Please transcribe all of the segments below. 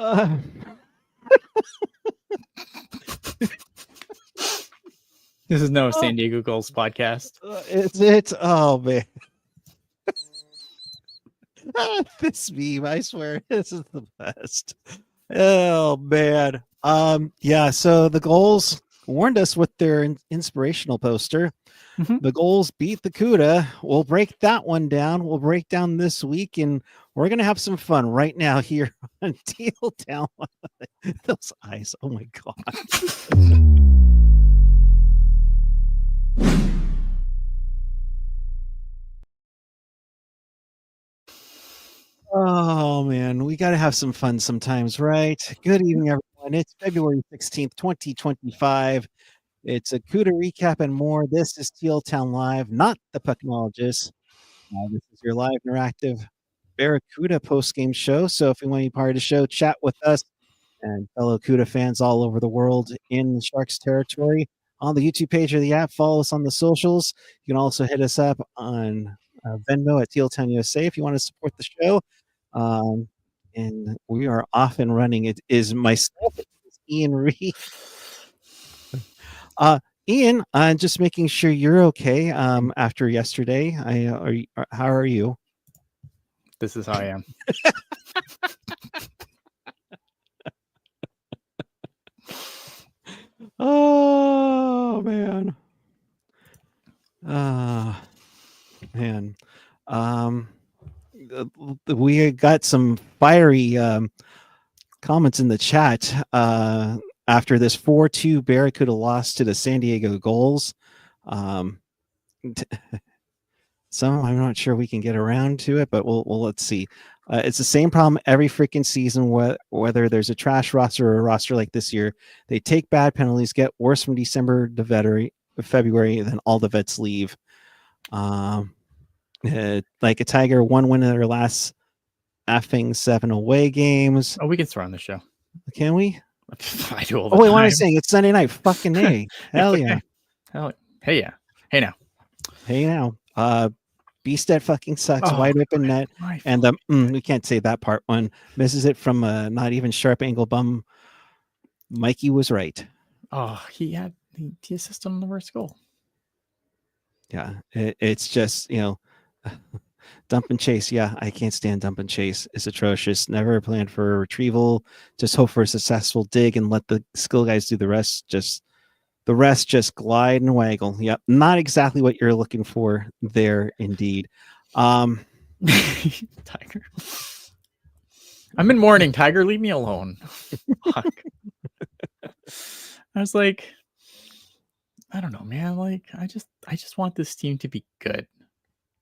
Uh, This is no San Diego Gulls podcast. it's oh man. This meme, I swear, this is the best. Oh man. Yeah, so the Gulls warned us with their inspirational poster. The Gulls beat the Cuda. We'll break that one down. We'll break down this week, and we're gonna have some fun right now here on Teal Town. Those eyes, oh my god. Oh man, we got to have some fun sometimes, right? Good evening, everyone. It's February 16th, 2025. It's a Cuda recap and more. This is Teal Town Live, not the Pucknologist. This is your live interactive Barracuda post-game show. So if you want to be part of the show, chat with us and fellow Cuda fans all over the world in the Sharks territory on the YouTube page or the app. Follow us on the socials. You can also hit us up on Venmo at Teal Town USA if you want to support the show. And we are off and running. It is myself, Ian Reed. Ian, just making sure you're okay. After yesterday, how are you? This is how I am. Oh man. Man. We got some fiery comments in the chat after this 4-2 Barracuda loss to the San Diego Gulls. Some I'm not sure we can get around to it, but we'll let's see. It's the same problem every freaking season, whether there's a trash roster or a roster like this year. They take bad penalties, get worse from December to February, and then all the vets leave. Like a Tiger, one win in their last effing 7 away games. Oh, we can throw on the show. Can we? I do all the time. Wait, what am I saying? It's Sunday night. Fucking A. Hell yeah. Hey, yeah. Hey now. Hey now. Beasted fucking sucks. Wide open net. And we can't say that part. One misses it from a not even sharp angle bum. Mikey was right. Oh, he assisted on the worst goal. Yeah, it's just, dump and chase. Yeah, I can't stand dump and chase. It's atrocious. Never planned for a retrieval. Just hope for a successful dig and let the skill guys do the rest. The rest just glide and waggle. Yep, not exactly what you're looking for there, indeed. Tiger. I'm in mourning. Tiger, leave me alone. Fuck. I was like, I don't know, man. Like, I just want this team to be good.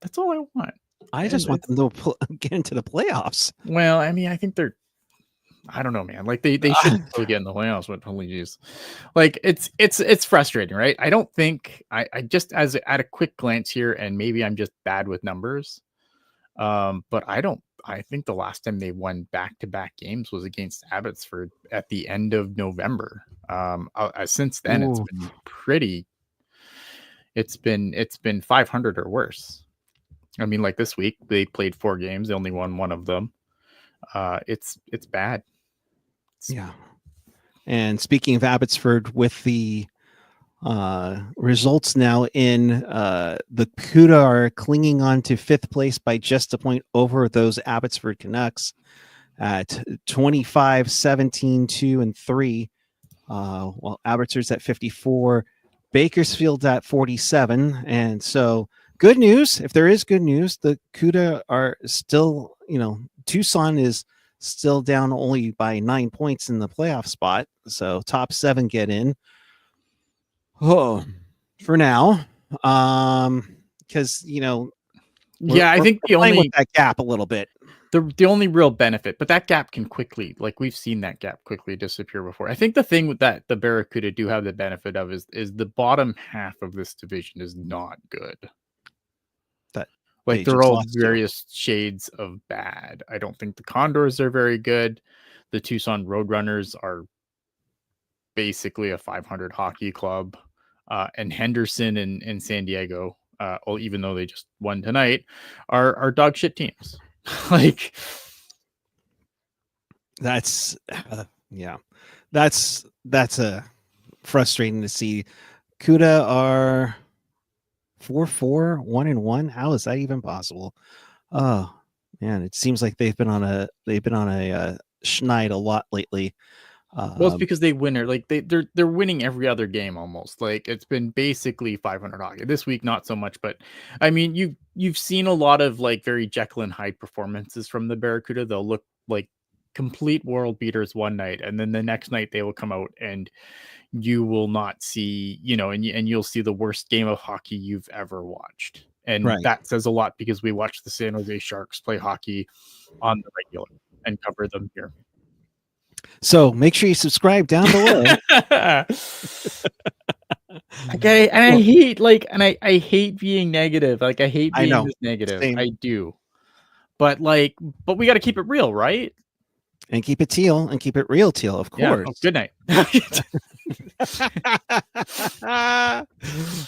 That's all I want. I just want them to get into the playoffs. Well, I mean, I think I don't know, man. Like they should still get in the playoffs, but holy jeez. Like it's frustrating, right? I don't think I just at a quick glance here, and maybe I'm just bad with numbers. But I think the last time they won back-to-back games was against Abbotsford at the end of November. Since then, It's been pretty. It's been 500 or worse. I mean, like this week they played 4 games. They only won 1 of them. It's bad. Yeah. And speaking of Abbotsford, with the results now in, the Cuda are clinging on to 5th place by just a point over those Abbotsford Canucks at 25, 17, 2, and 3. While Abbotsford's at 54, Bakersfield's at 47. And so good news, if there is good news, the Cuda are still, Tucson is still down only by 9 points in the playoff spot. So top 7 get in. Oh, for now. Because, I think the only with that gap a little bit. The only real benefit, but that gap can quickly, like we've seen that gap quickly disappear before. I think the thing with that the Barracuda do have the benefit of is the bottom half of this division is not good. Like they're all various shades of bad. I don't think the Condors are very good. The Tucson Roadrunners are basically a 500 hockey club. And Henderson and San Diego, even though they just won tonight, are dog shit teams. Like, That's yeah. That's a frustrating to see. Cuda are 4-4, 1-1. How is that even possible? Oh man, it seems like they've been on a schneid a lot lately. Well, it's because they win, or like they're winning every other game almost. Like it's been basically 500 hockey this week, not so much, but I mean you've seen a lot of like very Jekyll and Hyde performances from the Barracuda. They'll look like complete world beaters one night, and then the next night they will come out and you will not see, and you'll see the worst game of hockey you've ever watched. And Right. that says a lot because we watch the San Jose Sharks play hockey on the regular and cover them here. So make sure you subscribe down below. Okay, and I hate I hate being negative. Like I hate being this negative. Same. I do. But we got to keep it real, right? And keep it teal and keep it real teal, of course. Yeah. Oh, good night.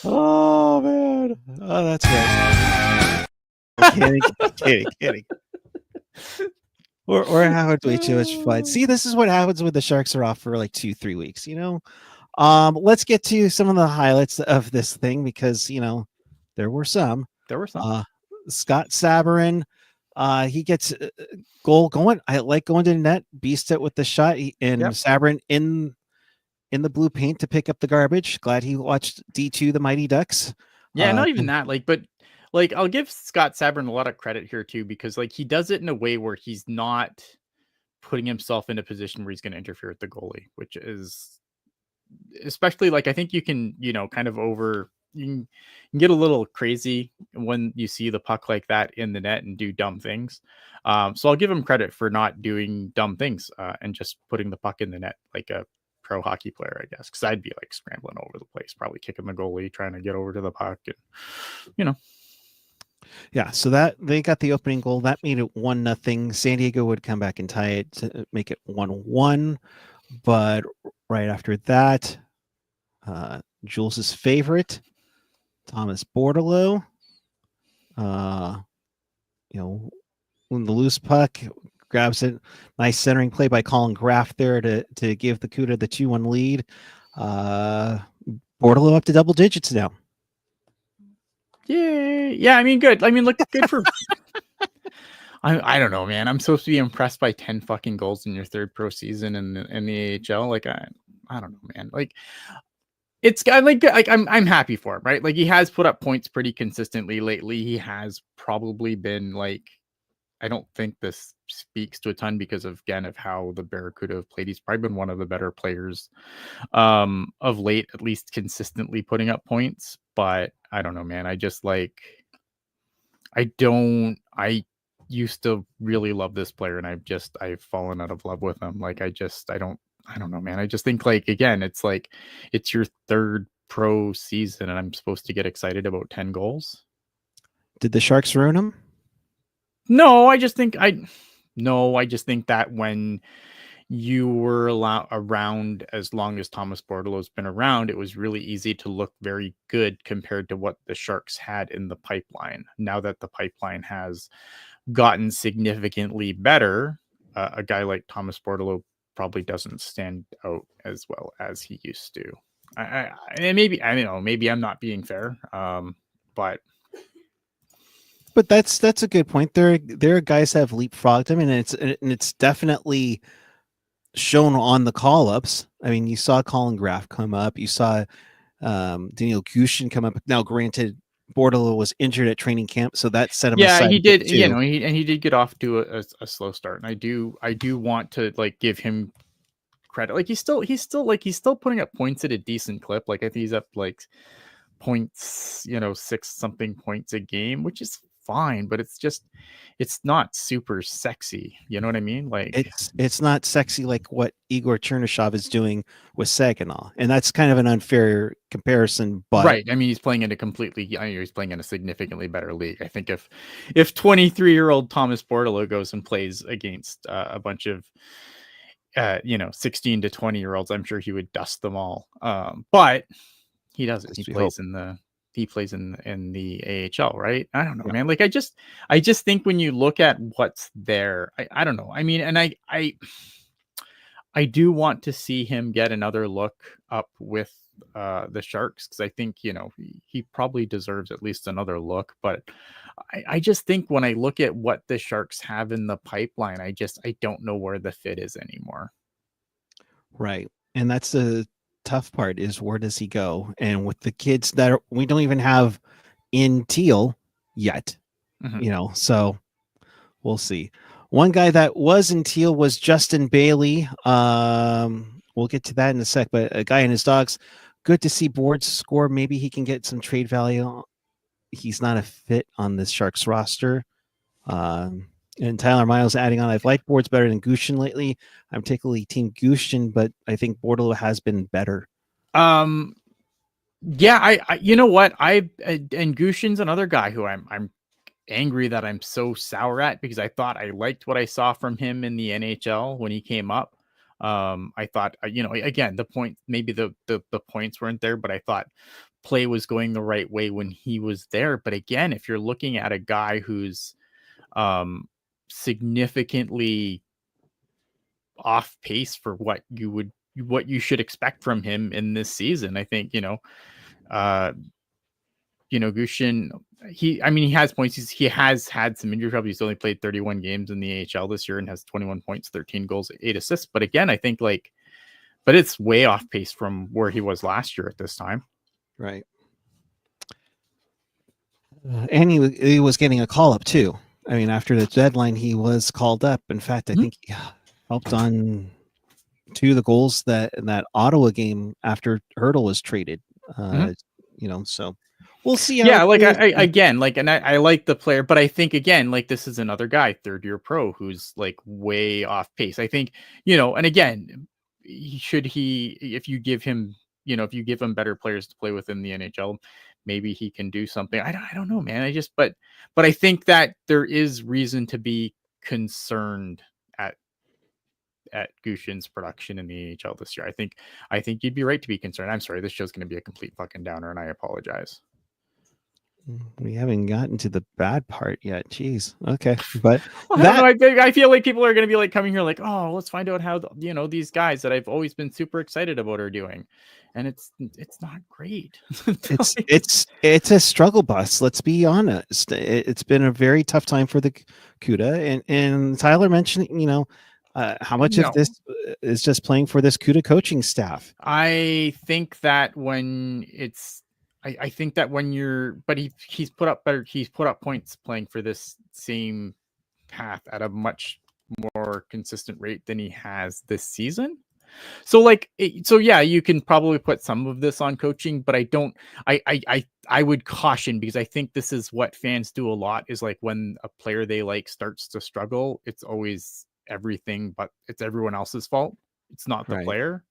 Oh man. Oh, that's right. Kidding. Or how would we too much fun? See, this is what happens when the Sharks are off for like 2-3 weeks, Let's get to some of the highlights of this thing because there were some. Scott Sabourin, he gets a goal going. I like going to the net, beast it with the shot, Sabourin in the blue paint to pick up the garbage. Glad he watched D2 the Mighty Ducks. Yeah, not even that. But I'll give Scott Sabourin a lot of credit here too, because he does it in a way where he's not putting himself in a position where he's going to interfere with the goalie, which is especially I think you can, kind of you can get a little crazy when you see the puck like that in the net and do dumb things. So I'll give him credit for not doing dumb things and just putting the puck in the net like a pro hockey player, I guess, because I'd be scrambling over the place, probably kicking the goalie, trying to get over to the puck, and Yeah, so that they got the opening goal that made it 1-0. San Diego would come back and tie it to make it 1-1, but right after that, Jules's favorite, Thomas Bordeleau, when the loose puck grabs it, nice centering play by Colin Graff there to give the Cuda the 2-1 lead. Bordeleau up to double digits now. Yay! Yeah, I mean, good. I mean, look good for. I don't know, man. I'm supposed to be impressed by 10 fucking goals in your third pro season in the AHL. I don't know, man. It's I'm happy for him, right? He has put up points pretty consistently lately. He has probably been I don't think this speaks to a ton because of how the Barracuda have played. He's probably been one of the better players of late, at least consistently putting up points. But I don't know, man. I used to really love this player, and I've fallen out of love with him. I don't know, man. I just think again, it's it's your third pro season and I'm supposed to get excited about 10 goals. Did the Sharks ruin him? No, I just think that when you were around as long as Thomas Bordeleau's been around, it was really easy to look very good compared to what the Sharks had in the pipeline. Now that the pipeline has gotten significantly better, a guy like Thomas Bordeleau probably doesn't stand out as well as he used to. And maybe I don't know. Maybe I'm not being fair, but that's a good point. There are guys that have leapfrogged him, and it's definitely shown on the call-ups. I mean, you saw Colin Graff come up. You saw Daniel Gushin come up. Now, granted, Bordeleau was injured at training camp, so that set him aside. Yeah, he did. Too. He did get off to a slow start, and I do want to give him credit. He's still putting up points at a decent clip. I think he's up points, 6 something points a game, which is fine, but it's not super sexy. You know what I mean? It's not sexy like what Igor Chernyshov is doing with Saginaw, and that's kind of an unfair comparison. But right, I mean, he's playing in he's playing in a significantly better league. I think if 23-year-old Thomas Bordeleau goes and plays against a bunch of 16 to 20-year-olds, I'm sure he would dust them all. But he doesn't. He plays in the AHL, right? I don't know, man. I just think when you look at what's there, I don't know. I mean, and I I do want to see him get another look up with the Sharks, because I think, he probably deserves at least another look. But I just think when I look at what the Sharks have in the pipeline, I don't know where the fit is anymore. Right. And that's the tough part, is where does he go? And with the kids that we don't even have in Teal yet, so we'll see. One guy that was in Teal was Justin Bailey. We'll get to that in a sec, but a guy and his dogs. Good to see Boards score. Maybe he can get some trade value. He's not a fit on this Sharks roster. And Tyler Miles adding on, I've liked Boards better than Gushin lately. I'm typically team Gushin, but I think Bordelot has been better. Yeah, I you know what? And Gushin's another guy who I'm angry that I'm so sour at, because I thought I liked what I saw from him in the NHL when he came up. I thought, again, the point, maybe the points weren't there, but I thought play was going the right way when he was there. But again, if you're looking at a guy who's significantly off pace for what you should expect from him in this season, I think, Gushin, he has points. He has had some injury trouble. He's only played 31 games in the AHL this year and has 21 points, 13 goals, 8 assists. But again, I think but it's way off pace from where he was last year at this time. Right. And he was getting a call up too. I mean, after the deadline, he was called up. In fact, I think he helped on 2 of the goals that Ottawa game after Hurdle was traded. So we'll see. Yeah, I like the player, but I think, again, this is another guy, third-year pro, who's way off pace. I think, and again, if you give him better players to play with in the NHL, maybe he can do something. I don't know, man. But I think that there is reason to be concerned at Gushin's production in the AHL this year. I think you'd be right to be concerned. I'm sorry, this show's going to be a complete fucking downer, and I apologize. We haven't gotten to the bad part yet. Jeez. Okay. But I feel like people are going to be coming here oh, let's find out how, these guys that I've always been super excited about are doing. And it's not great. it's a struggle bus. Let's be honest. It's been a very tough time for the Cuda, and Tyler mentioned, how much of this is just playing for this Cuda coaching staff. I think that when he's put up points playing for this same path at a much more consistent rate than he has this season. So yeah, you can probably put some of this on coaching, but I would caution, because I think this is what fans do a lot, is when a player they like starts to struggle, it's always everything, but it's everyone else's fault. It's not the player.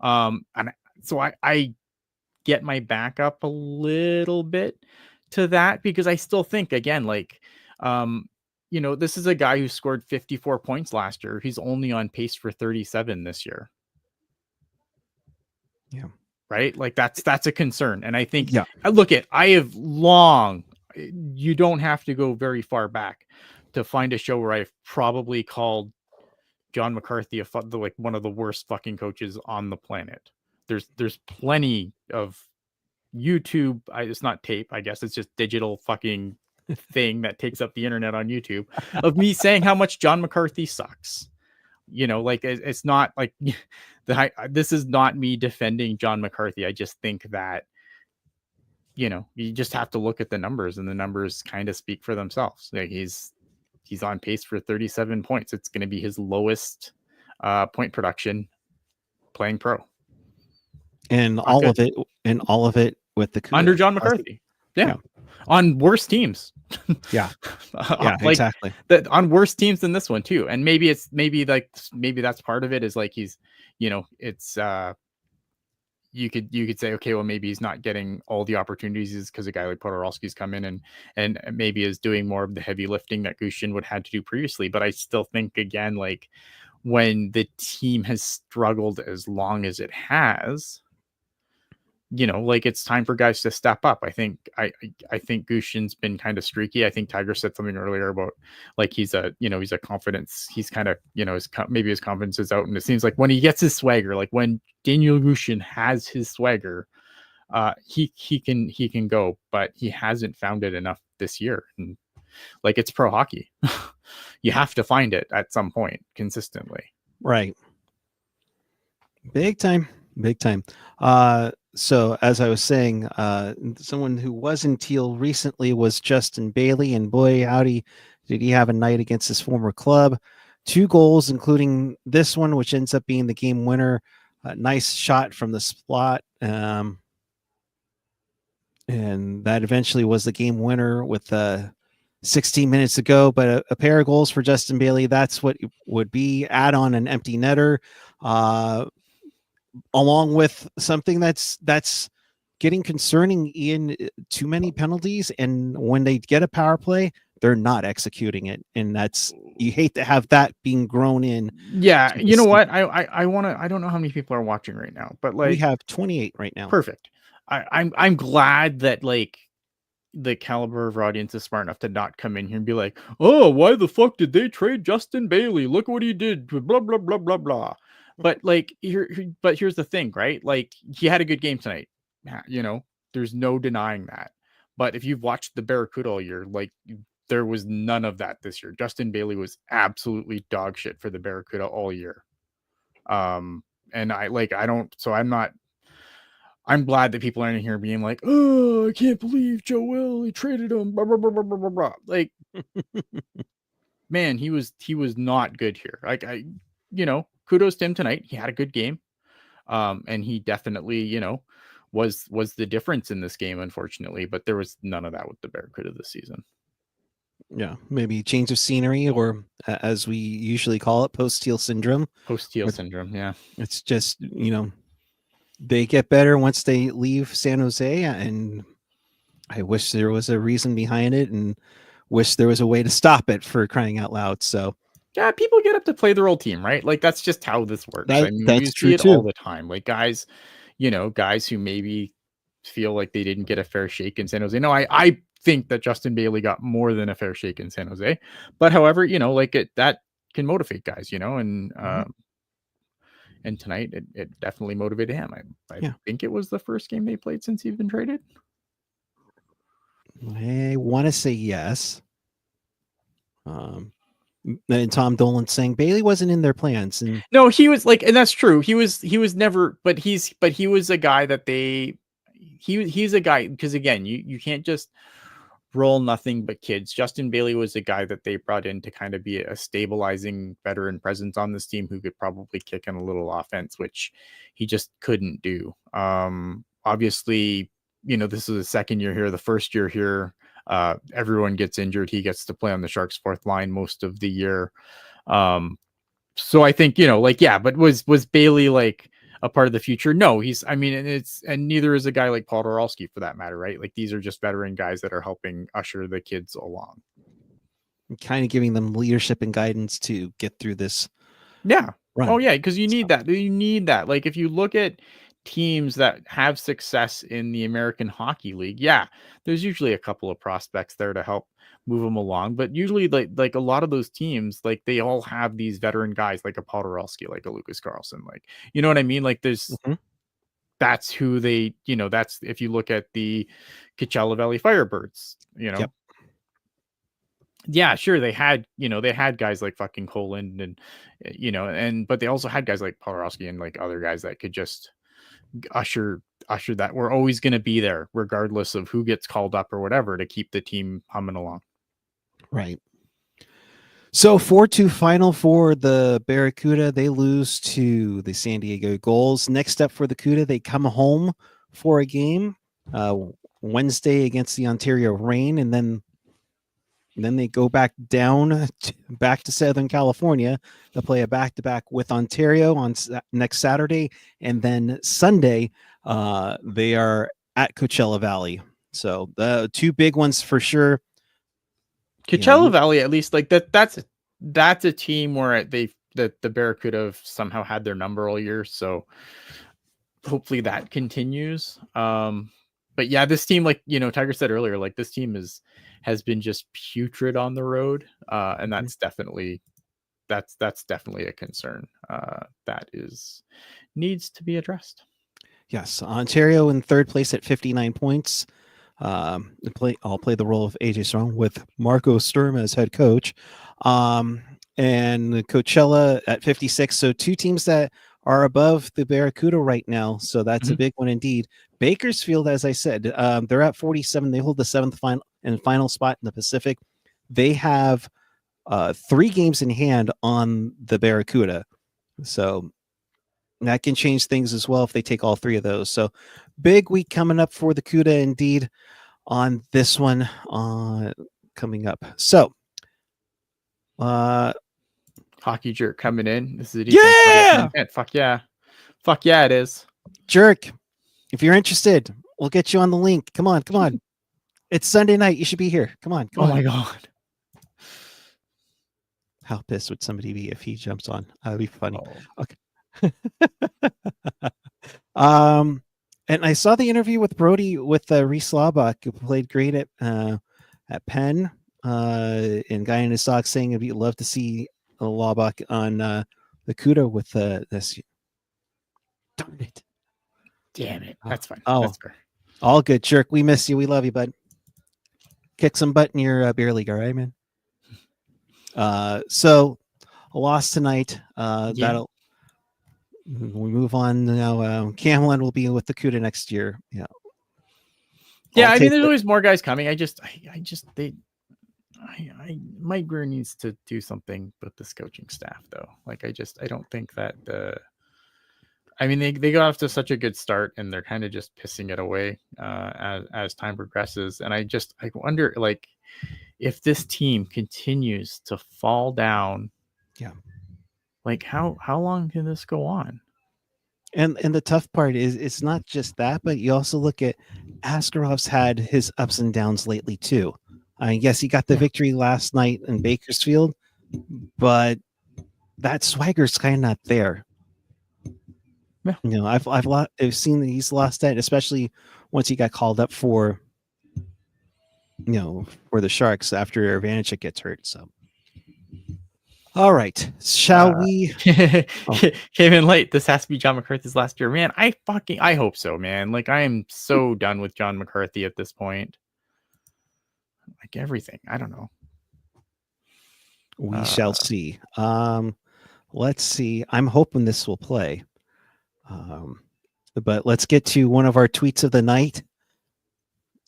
And so I get my back up a little bit to that, because I still think, again, this is a guy who scored 54 points last year. He's only on pace for 37 this year. Yeah. Right. That's a concern. And I think, you don't have to go very far back to find a show where I've probably called John McCarthy one of the worst fucking coaches on the planet. There's plenty of YouTube. It's not tape. I guess it's just digital fucking thing that takes up the internet on YouTube of me saying how much John McCarthy sucks. It's not this is not me defending John McCarthy. I just think that, you just have to look at the numbers, and the numbers kind of speak for themselves. He's on pace for 37 points. It's going to be his lowest point production playing pro. And all of it with the Cuda. Under John McCarthy. Yeah. On worse teams. Yeah. Exactly. On worse teams than this one too. And maybe that's part of it, is he's, it's you could say, okay, well, maybe he's not getting all the opportunities because a guy like Podorowski's come in and maybe is doing more of the heavy lifting that Gushin would have had to do previously. But I still think, again, when the team has struggled as long as it has, like it's time for guys to step up. I think Gushin's been kind of streaky. I think Tiger said something earlier about like he's a confidence. He's kind of maybe his confidence is out, and it seems like when he gets his swagger, like when Daniel Gushin has his swagger, he can go, but he hasn't found it enough this year. And like it's pro hockey, you have to find it at some point consistently. Right. Big time. So as I was saying, someone who was in Teal recently was Justin Bailey, and boy, howdy, did he have a night against his former club. 2 goals, including this one, which ends up being the game winner. Nice shot from the slot. And that eventually was the game winner with 16 minutes to go. But a pair of goals for Justin Bailey, that's what would be add on an empty netter. Along with something that's getting concerning, Ian, too many penalties, and when they get a power play, they're not executing it, and that's, you hate to have that being grown in. Yeah, you know what? I don't know how many people are watching right now, but like we have 28 right now. Perfect. I'm glad that like the caliber of our audience is smart enough to not come in here and be like, oh, why the fuck did they trade Justin Bailey? Look what he did. Blah blah blah blah blah. But like here's the thing, right? Like he had a good game tonight. There's no denying that. But if you've watched the Barracuda all year, like there was none of that this year. Justin Bailey was absolutely dog shit for the Barracuda all year. And I'm glad that people aren't here being like, oh, I can't believe Joel, he traded him. Blah, blah, blah, blah, blah, blah. Like, man, he was not good here. Like kudos to him tonight. He had a good game. And he definitely, was the difference in this game, unfortunately, but there was none of that with the Barracuda this season. Yeah, maybe change of scenery, or as we usually call it, post-Teal syndrome. Yeah. It's just, they get better once they leave San Jose, and I wish there was a reason behind it, and wish there was a way to stop it, for crying out loud. So yeah, people get up to play their old team, right? Like that's just how this works. That's true see it too. all the time. Like guys who maybe feel like they didn't get a fair shake in San Jose. No, I think that Justin Bailey got more than a fair shake in San Jose. But however, that can motivate guys, and and tonight it definitely motivated him. I think it was the first game they played since he's been traded. I want to say yes. And Tom Dolan saying Bailey wasn't in their plans, and no, he was like, and that's true. He was never, but he was a guy that he's a guy, because again, you can't just roll nothing but kids. Justin Bailey was a guy that they brought in to kind of be a stabilizing veteran presence on this team who could probably kick in a little offense, which he just couldn't do. Obviously, this is the second year here. The first year here, everyone gets injured. He gets to play on the Sharks' fourth line most of the year. So I think, but was Bailey like a part of the future? No, and neither is a guy like Paul Doralski for that matter, right? Like these are just veteran guys that are helping usher the kids along. Kind of giving them leadership and guidance to get through this. Yeah. Run. Oh yeah. Because you need that. You need that. Like if you look at teams that have success in the American Hockey League, yeah, there's usually a couple of prospects there to help move them along, but usually like a lot of those teams, like they all have these veteran guys like a Podorowski, like a Lucas Carlson, like, you know what I mean? Like there's that's who they, that's, if you look at the Coachella Valley Firebirds, Yep. Yeah, sure, they had guys like fucking Coland and but they also had guys like Podorowski and like other guys that could just usher that we're always going to be there regardless of who gets called up or whatever to keep the team humming along. Right. So 4-2 final for the Barracuda. They lose to the San Diego Gulls. Next up for the Cuda, they come home for a game Wednesday against the Ontario Reign, and then they go back down back to Southern California to play a back-to-back with Ontario on next Saturday, and then Sunday they are at Coachella Valley. So the 2 big ones for sure. Coachella Valley, at least, like that's a team where the Barracuda have somehow had their number all year. So hopefully that continues. But yeah, this team, like, Tiger said earlier, like this team has been just putrid on the road. And that's definitely a concern that needs to be addressed. Yes, Ontario in third place at 59 points. I'll play the role of AJ Strong with Marco Sturm as head coach. And Coachella at 56. So two teams that are above the Barracuda right now. So that's a big one indeed. Bakersfield, as I said, they're at 47. They hold the seventh final spot in the Pacific. They have 3 games in hand on the Barracuda. So that can change things as well if they take all 3 of those. So big week coming up for the Cuda indeed on this one coming up. So Hockey Jerk coming in. This is a yeah! Fuck yeah. Fuck yeah, it is. Jerk, if you're interested, we'll get you on the link. Come on. It's Sunday night. You should be here. Come on. Oh my God. How pissed would somebody be if he jumps on? That'd be funny. Oh. Okay. And I saw the interview with Brody with Reese Laubach, who played great at Penn. And guy in his socks saying he'd love to see Laubach on the Cuda with this. Darn it! Damn it! That's fine. Oh, that's fair. All good, Jerk. We miss you. We love you, bud. Kick some butt in your beer league, all right, man. So a loss tonight. That'll. We move on now. Camelon will be with the Cuda next year. Yeah. I mean, there's always more guys coming. Mike Greer needs to do something with this coaching staff, though. Like, I don't think that they got off to such a good start, and they're kind of just pissing it away as time progresses. And I wonder, like, if this team continues to fall down. Yeah. Like, how long can this go on? And the tough part is it's not just that, but you also look at Askarov's had his ups and downs lately too. Yes, he got the victory last night in Bakersfield, but that swagger's kind of not there. Yeah. I've seen that he's lost that, especially once he got called up for the Sharks after Vanacek gets hurt. So. All right, shall we? Came in late. This has to be John McCarthy's last year, man. I hope so, man. Like, I am so done with John McCarthy at this point. Like, everything. I don't know. We shall see. Let's see. I'm hoping this will play. But let's get to one of our tweets of the night.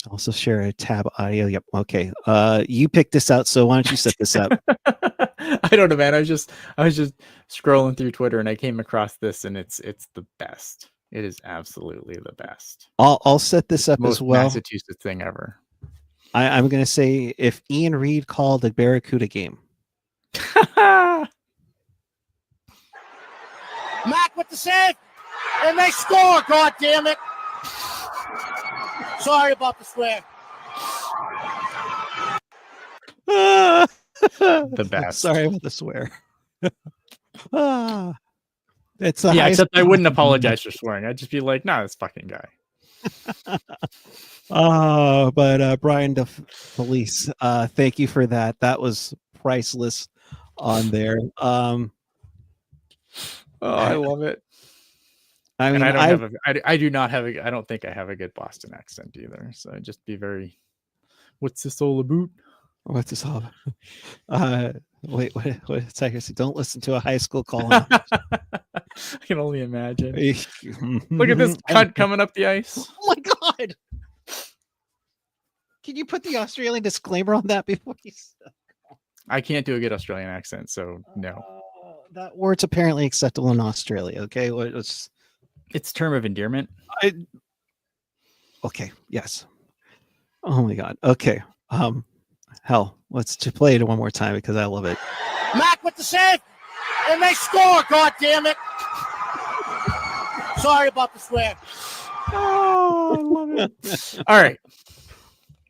Also share a tab audio. Yep. Okay. You picked this out, so why don't you set this up? I don't know, man. I was just scrolling through Twitter and I came across this, and it's the best. It is absolutely the best. I'll set this up as well. Massachusetts thing ever. I'm going to say if Ian Reed called a Barracuda game. Mac with the save, and they score. God damn it! Sorry about the swear. The best. Sorry about the swear. It's except I wouldn't apologize for swearing. I'd just be like, nah, this fucking guy. But Brian DeFelice, thank you for that. That was priceless on there. I love it. I mean, I do not have I don't think I have a good Boston accent either. So I'd just be very, what's this all about? What's this all about? Wait, what? Don't listen to a high school call. I can only imagine. Look at this cunt coming up the ice. Oh my God. Can you put the Australian disclaimer on that before you start? I can't do a good Australian accent, so no. That word's apparently acceptable in Australia. Okay, it's term of endearment. Okay. Yes. Oh my God. Okay. Hell, let's just play it one more time because I love it. Mac with the save, and they score. God damn it! Sorry about the swear. Oh, I love it. All right.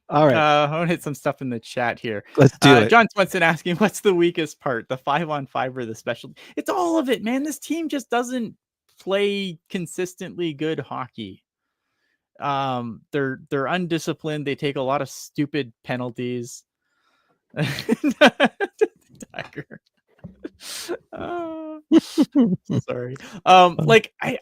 I want to hit some stuff in the chat here. Let's do it. John Swenson asking, what's the weakest part? The 5-on-5 or the special? It's all of it, man. This team just doesn't play consistently good hockey. They're undisciplined. They take a lot of stupid penalties. Tiger. Sorry. Like I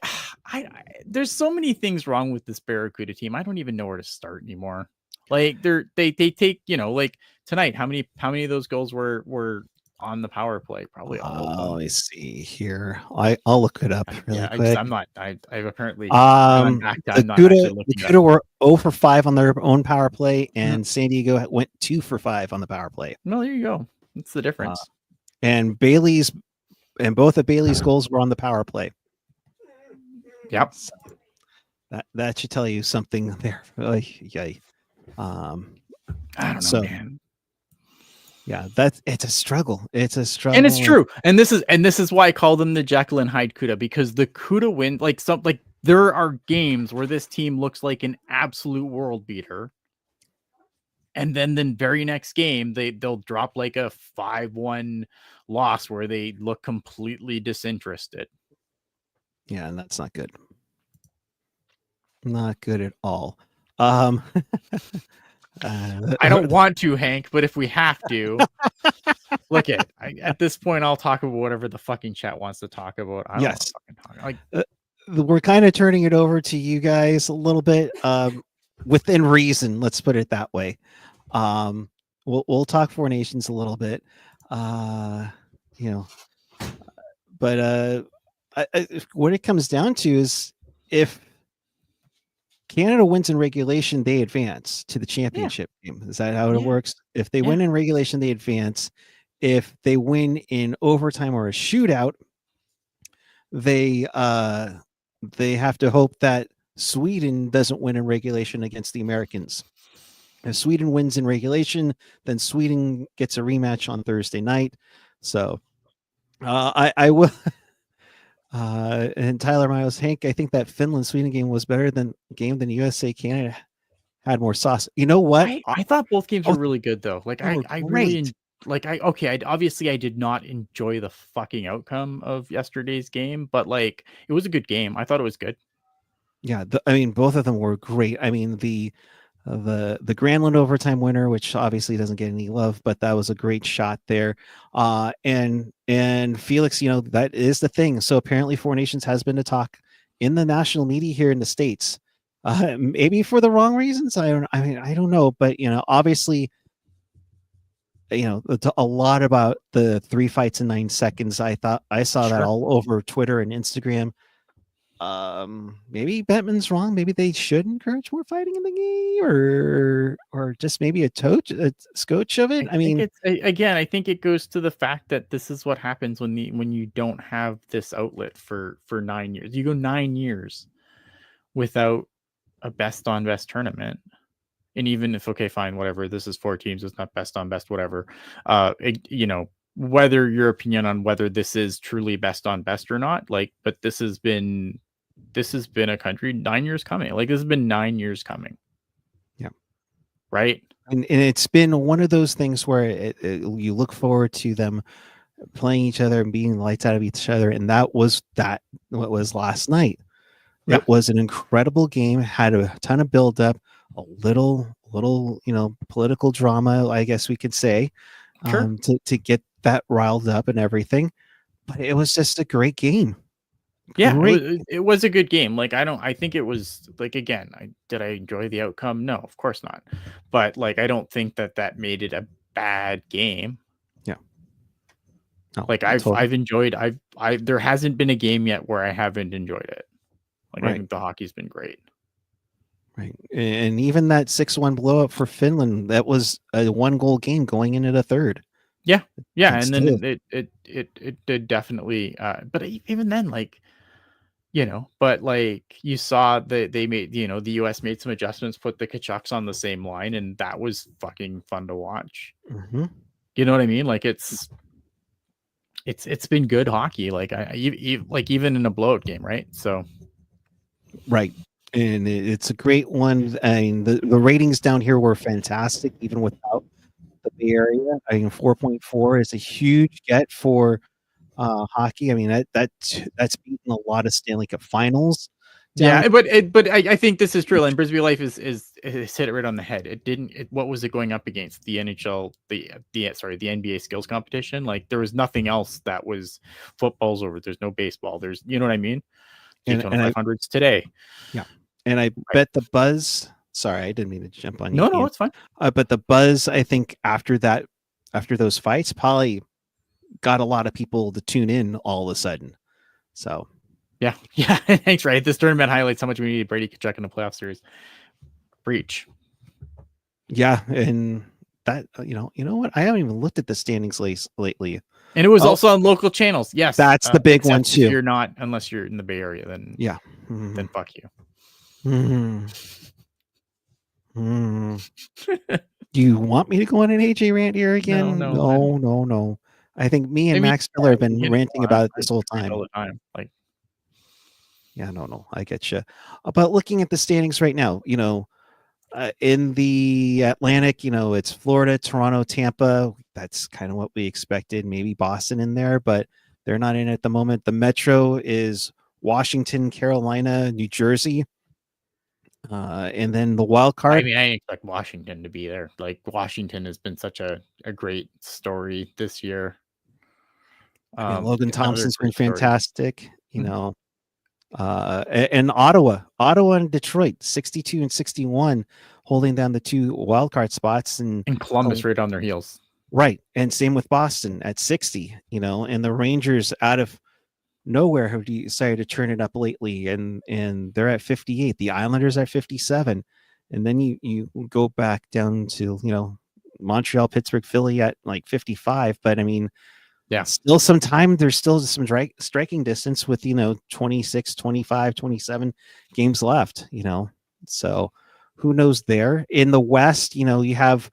there's so many things wrong with this Barracuda team. I don't even know where to start anymore. Like they take, like tonight, how many of those goals were on the power play? Probably all of them. Let me see here. I'll look it up really quick. I'm not. I've apparently. The I'm not actually looking it Cuda up. were 0 for 5 on their own power play, and San Diego went 2 for 5 on the power play. Well, there you go. That's the difference. And both of Bailey's goals were on the power play. Yep. So that should tell you something there. Yay. I don't know, man. Yeah, it's a struggle. It's a struggle, and it's true. And this is why I call them the Jekyll and Hyde Cuda, because the Cuda win, like there are games where this team looks like an absolute world beater, and then the very next game they'll drop like a 5-1 loss where they look completely disinterested. Yeah, and that's not good. Not good at all. I don't want to, Hank, but if we have to, look at this point, I'll talk about whatever the fucking chat wants to talk about. I don't want to fucking talk. We're kind of turning it over to you guys a little bit, within reason. Let's put it that way. We'll talk Four Nations a little bit, but what it comes down to is if Canada wins in regulation, they advance to the championship game. Is that how it works? If they win in regulation, they advance. If they win in overtime or a shootout, they have to hope that Sweden doesn't win in regulation against the Americans. If Sweden wins in regulation, then Sweden gets a rematch on Thursday night. So I will. And Tyler Miles, Hank, I think that Finland-Sweden game was better than USA-Canada. Had more sauce. You know what? I thought both games were really good though. Like I really obviously I did not enjoy the fucking outcome of yesterday's game, but like it was a good game. I thought it was good. Yeah, both of them were great. I mean, the Granlund overtime winner, which obviously doesn't get any love, but that was a great shot there. And Felix, that is the thing. So apparently Four Nations has been a talk in the national media here in the States, maybe for the wrong reasons. I don't know, but obviously, it's a lot about the 3 fights in 9 seconds. I saw that all over Twitter and Instagram. Maybe Bettman's wrong. Maybe they should encourage more fighting in the game, or just maybe a scotch of it. I think it goes to the fact that this is what happens when you don't have this outlet for 9 years. You go 9 years without a best on best tournament. And even if, okay, fine, whatever, this is 4 teams, it's not best on best, whatever. Whether your opinion on whether this is truly best on best or not, but this has been a country 9 years coming. Like this has been 9 years coming. Yeah. Right. And it's been one of those things where you look forward to them playing each other and being lights out of each other. And what was last night. Yeah. It was an incredible game, had a ton of buildup, a little, political drama, I guess we could say, to get that riled up and everything. But it was just a great game. Yeah, it was a good game. I think it was again, did I enjoy the outcome? No, of course not. But I don't think that made it a bad game. Yeah. No, I've enjoyed, there hasn't been a game yet where I haven't enjoyed it. I think the hockey's been great. Right. And even that 6-1 blow up for Finland, that was a 1-goal game going into the third. Yeah. Yeah. And then it did definitely, but even then, but you saw that they made, the US made some adjustments, put the Kachucks on the same line, and that was fucking fun to watch. Mm-hmm. You know what I mean? It's been good hockey. Even in a blowout game, right? So. Right. And it's a great one. I mean, the ratings down here were fantastic, even without the Bay Area. 4.4 is a huge get for hockey. I mean, that's beaten a lot of Stanley Cup finals. Yeah, but I think this is true. And Brisbane Life is hit it right on the head. What was it going up against? The NHL, the NBA skills competition. Like there was nothing else that was football's over. There's no baseball. There's, you know what I mean? Daytona 500s today. Yeah, and I bet the buzz. Sorry, I didn't mean to jump on you. No, it's fine. But the buzz, I think after those fights, probably got a lot of people to tune in all of a sudden. So. Yeah. Thanks, right. This tournament highlights how much we need Brady Tkachuk in the playoff series. Breach. Yeah, and that you know what? I haven't even looked at the standings lately. And it was also on local channels. Yes, that's the big one too. If you're not, unless you're in the Bay Area, then yeah, then fuck you. Do you want me to go on an AJ rant here again? No. I think me and Max Miller have been ranting about it this whole time. All the time, like. Yeah, no, I get you. But looking at the standings right now, in the Atlantic, it's Florida, Toronto, Tampa. That's kind of what we expected. Maybe Boston in there, but they're not in at the moment. The Metro is Washington, Carolina, New Jersey. And then the wild card. I mean, I expect Washington to be there. Like Washington has been such a great story this year. Logan Thompson's been fantastic, and Ottawa and Detroit, 62 and 61, holding down the two wildcard spots, and Columbus right on their heels. Right. And same with Boston at 60, and the Rangers out of nowhere have decided to turn it up lately, and they're at 58. The Islanders are 57. And then you go back down to, Montreal, Pittsburgh, Philly at like 55. But I mean, yeah, still some time. There's still some striking distance with, 26, 25, 27 games left, so who knows there. In the West, you have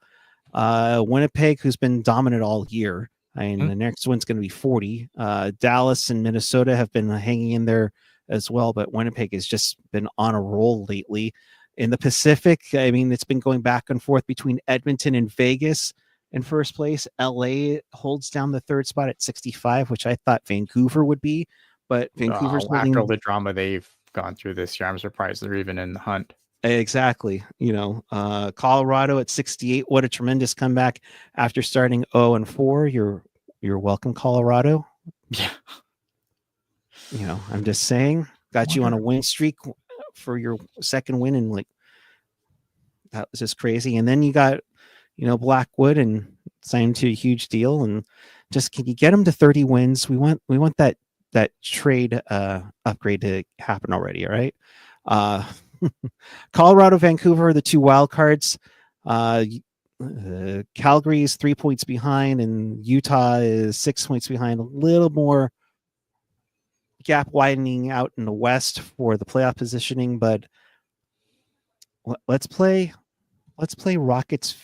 Winnipeg, who's been dominant all year. And the next one's going to be 40. Dallas and Minnesota have been hanging in there as well, but Winnipeg has just been on a roll lately. In the Pacific, I mean, it's been going back and forth between Edmonton and Vegas in first place. LA holds down the third spot at 65, which I thought Vancouver would be, but Vancouver's after all the drama they've gone through this year, I'm surprised they're even in the hunt. Exactly. Colorado at 68. What a tremendous comeback after starting 0-4. You're welcome, Colorado. Yeah. I'm just saying, got you on a win streak for your second win, and like that was just crazy. And then you got, Blackwood and signed to a huge deal, and just can you get them to 30 wins? We want that trade upgrade to happen already. All right. Colorado, Vancouver, the two wild cards. Calgary is 3 points behind, and Utah is 6 points behind. A little more gap widening out in the West for the playoff positioning, but let's play Rockets'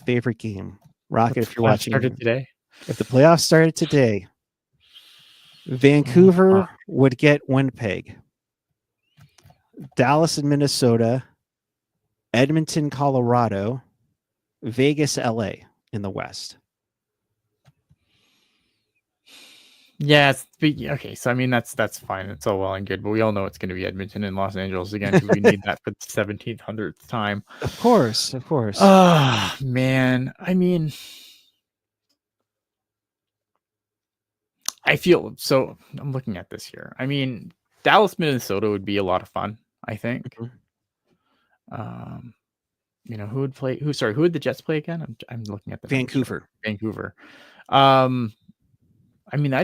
favorite game. Rocket, if you're watching, started today. If the playoffs started today, Vancouver would get Winnipeg. Dallas and Minnesota, Edmonton, Colorado, Vegas, LA in the West. Yeah, okay. So I mean, that's fine. It's all well and good, but we all know it's going to be Edmonton and Los Angeles again, because we need that for the 1700th time. Of course. Oh man, I mean, I feel so. I'm looking at this here. I mean, Dallas, Minnesota would be a lot of fun, I think. Mm-hmm. Who would play? Who would the Jets play again? I'm looking at the Vancouver. I mean,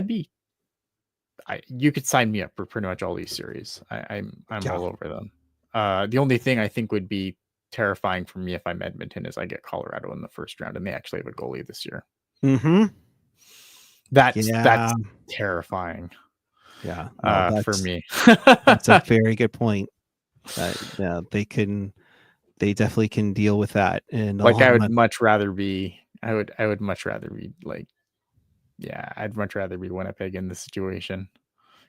you could sign me up for pretty much all these series. I'm all over them. The only thing I think would be terrifying for me if I'm Edmonton is I get Colorado in the first round, and they actually have a goalie this year. Mm-hmm. That's terrifying. Yeah, for me. That's a very good point. They definitely can deal with that. And like, I would much rather be like, yeah, I'd much rather be Winnipeg in this situation,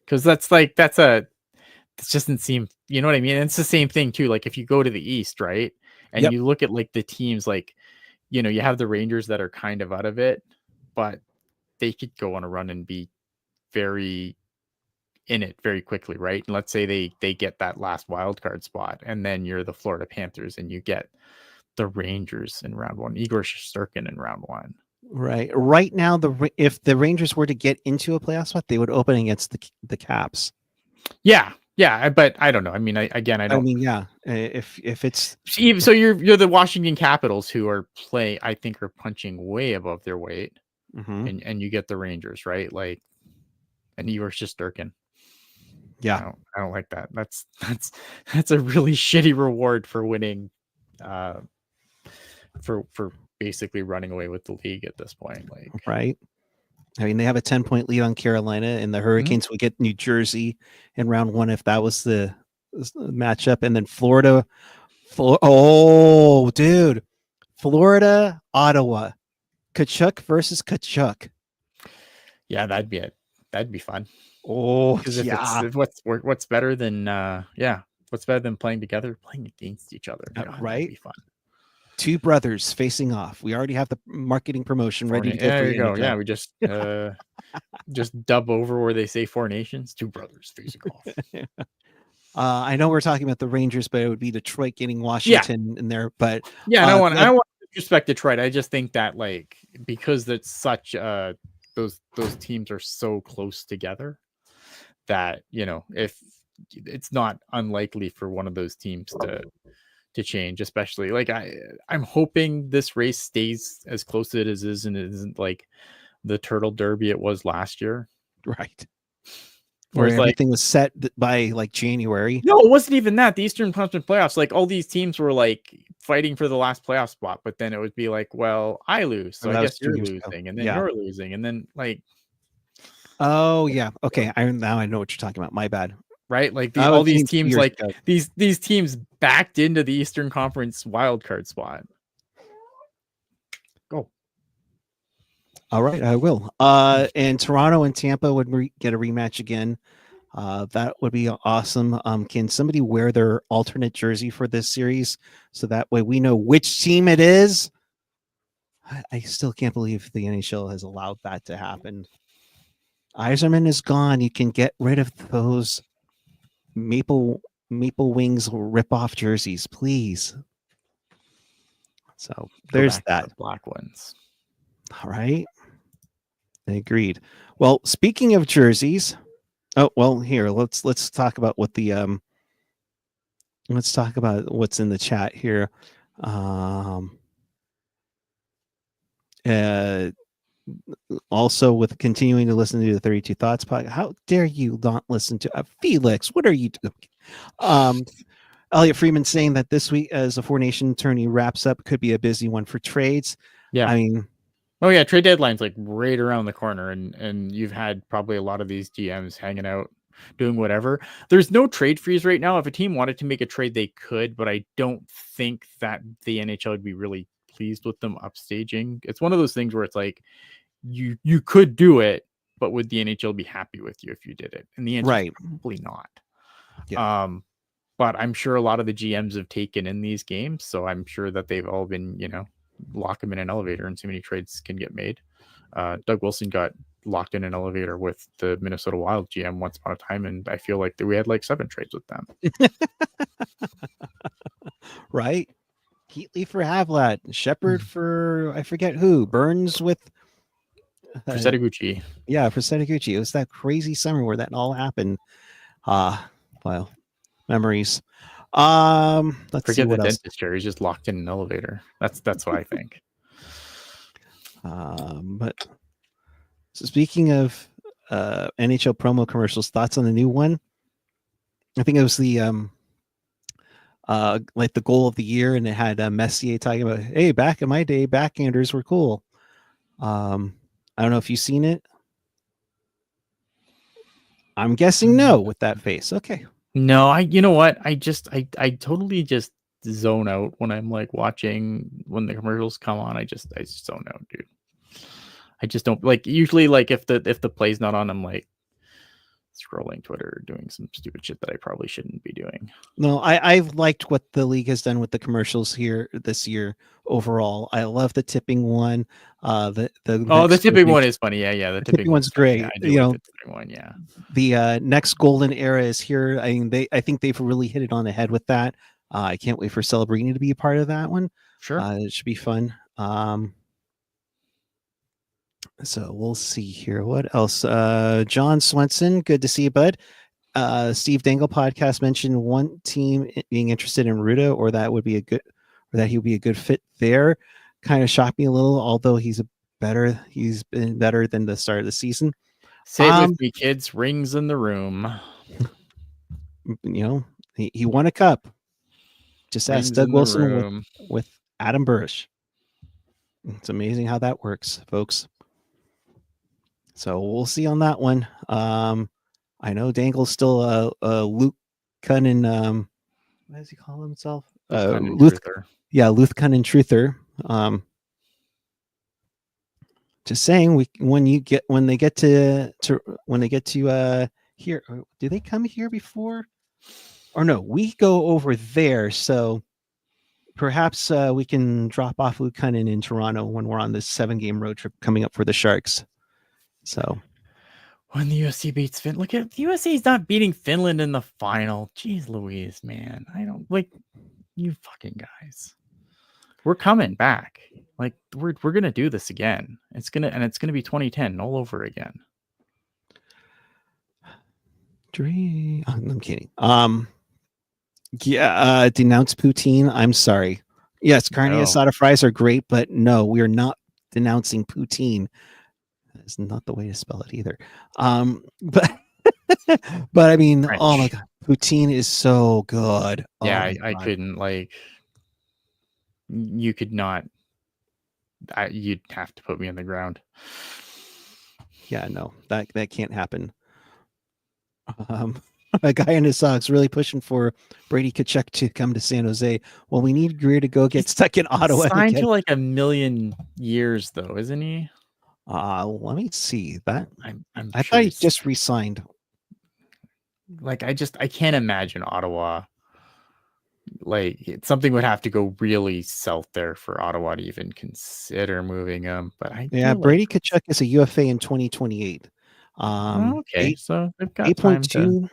because it just doesn't seem, you know what I mean? And it's the same thing too. Like if you go to the East, right, and you look at like the teams, like, you have the Rangers that are kind of out of it, but they could go on a run and be very in it very quickly, right? And let's say they get that last wild card spot, and then you're the Florida Panthers, and you get the Rangers in round one, Igor Shesterkin in round one. Right. Right now, if the Rangers were to get into a playoff spot, they would open against the Caps. Yeah, but I don't know. I mean, I don't. I mean, yeah. If it's even so, you're the Washington Capitals, who are I think are punching way above their weight, and you get the Rangers, right? Like, and Igor Shesterkin. Yeah, I don't like that. That's a really shitty reward for winning, for basically running away with the league at this point. Like, right. I mean, they have a 10-point lead on Carolina, and the Hurricanes would get New Jersey in round one if that was the matchup, and then Florida. Oh, dude, Florida, Ottawa, Tkachuk versus Tkachuk. Yeah, that'd be it. That'd be fun. Oh, because yeah. What's better than what's better than playing together? Playing against each other, God, right? That'd be fun. Two brothers facing off. We already have the marketing promotion ready to go. There you go. Yeah, we just dub over where they say four nations. Two brothers facing off. I know we're talking about the Rangers, but it would be Detroit getting Washington in there. But yeah, I don't want to disrespect Detroit. I just think that, like, because it's such those teams are so close together that, you know, if it's not unlikely for one of those teams to change, especially like I'm hoping this race stays as close to it as is, and it isn't like the Turtle Derby it was last year, right? Where everything was set by like January. No, it wasn't even that. The Eastern Conference playoffs, like, all these teams were like fighting for the last playoff spot, but then it would be like, well, I lose, so I guess you're losing, and then you're losing, and then like, oh yeah, okay, now I know what you're talking about. My bad. Right, like all these teams, like these teams backed into the Eastern Conference wildcard spot. Go. All right, I will. And Toronto and Tampa would get a rematch again. That would be awesome. Can somebody wear their alternate jersey for this series so that way we know which team it is? I still can't believe the NHL has allowed that to happen. Yzerman is gone. You can get rid of those Maple Wings rip-off jerseys, please. So there's that. Black ones. All right. Agreed. Well, speaking of jerseys, oh well, here let's talk about what the let's talk about what's in the chat here. Also, with continuing to listen to the 32 Thoughts podcast, how dare you not listen to Felix? What are you doing? Elliot Freeman saying that this week, as a Four Nation tourney wraps up, could be a busy one for trades. Yeah, I mean, oh yeah, trade deadline's like right around the corner, and you've had probably a lot of these GMs hanging out, doing whatever. There's no trade freeze right now. If a team wanted to make a trade, they could, but I don't think that the NHL would be really pleased with them upstaging. It's one of those things where it's like, you could do it, but would the NHL be happy with you if you did it? And the answer is probably not. Yeah. But I'm sure a lot of the GMs have taken in these games, so I'm sure that they've all been, you know, lock them in an elevator and see many trades can get made. Doug Wilson got locked in an elevator with the Minnesota Wild GM once upon a time, and I feel like we had like 7 trades with them. Right? Heatley for Havlat, Shepard for I forget who, Burns with for Setaguchi. Yeah, for Setaguchi. It was that crazy summer where that all happened. Well, memories. Let's forget see what the else. dentist chair. He's just locked in an elevator. That's what I think. But so speaking of NHL promo commercials, thoughts on the new one? I think it was the like the goal of the year, and it had Messier talking about, hey, back in my day, backhanders were cool. I don't know if you've seen it. I'm guessing no with that face. Okay. No, you know what? I totally just zone out when I'm like watching, when the commercials come on. I just zone out, dude. I just don't like, usually like if the play's not on, I'm like scrolling Twitter, doing some stupid shit that I probably shouldn't be doing. No, I've liked what the league has done with the commercials here this year overall. I love the tipping one. The The tipping one is funny. Yeah, the tipping one's funny. great. Yeah, I do like the tipping one. Yeah, the next golden era is here. I mean, I think they've really hit it on the head with that. I can't wait for Celebrini to be a part of that one. sure. It should be fun. So we'll see here. What else? John Swenson, good to see you, bud. Steve Dangle podcast mentioned one team being interested in Ruda, or that would be a good, or that he would be a good fit there. Kind of shocked me a little, although he's been better than the start of the season. Say it with me, kids. Rings in the room. You know, he won a cup. Just ask Doug Wilson with Adam Burrish. It's amazing how that works, folks. So we'll see on that one. I know Dangle's still Luke Cunnin. What does he call himself? Luth Cunnin Truther. Just saying, when they get to here, do they come here before? Or no, we go over there. So perhaps we can drop off Luke Cunnin in Toronto when we're on this 7-game road trip coming up for the Sharks. So when the USC beats Finland, look at USC's not beating Finland in the final. Jeez Louise, man. I don't like you fucking guys. We're coming back. Like we're gonna do this again. It's gonna be 2010 all over again. I'm kidding. Denounce poutine. I'm sorry. Yes, carne asada fries are great, but no, we are not denouncing poutine. That is not the way to spell it either. But I mean, French. Oh my god, poutine is so good. Yeah, I couldn't like. You could not. You'd have to put me on the ground. Yeah, no, that can't happen. A guy in his socks really pushing for Brady Tkachuk to come to San Jose. Well, we need Greer to go get stuck in Ottawa. Signed to like 1 million years, though, isn't he? Let me see that. I thought he just re-signed. Like, I can't imagine Ottawa. Like, something would have to go really south there for Ottawa to even consider moving him. But Brady Tkachuk is a UFA in 2028. Okay, so they've got 8.2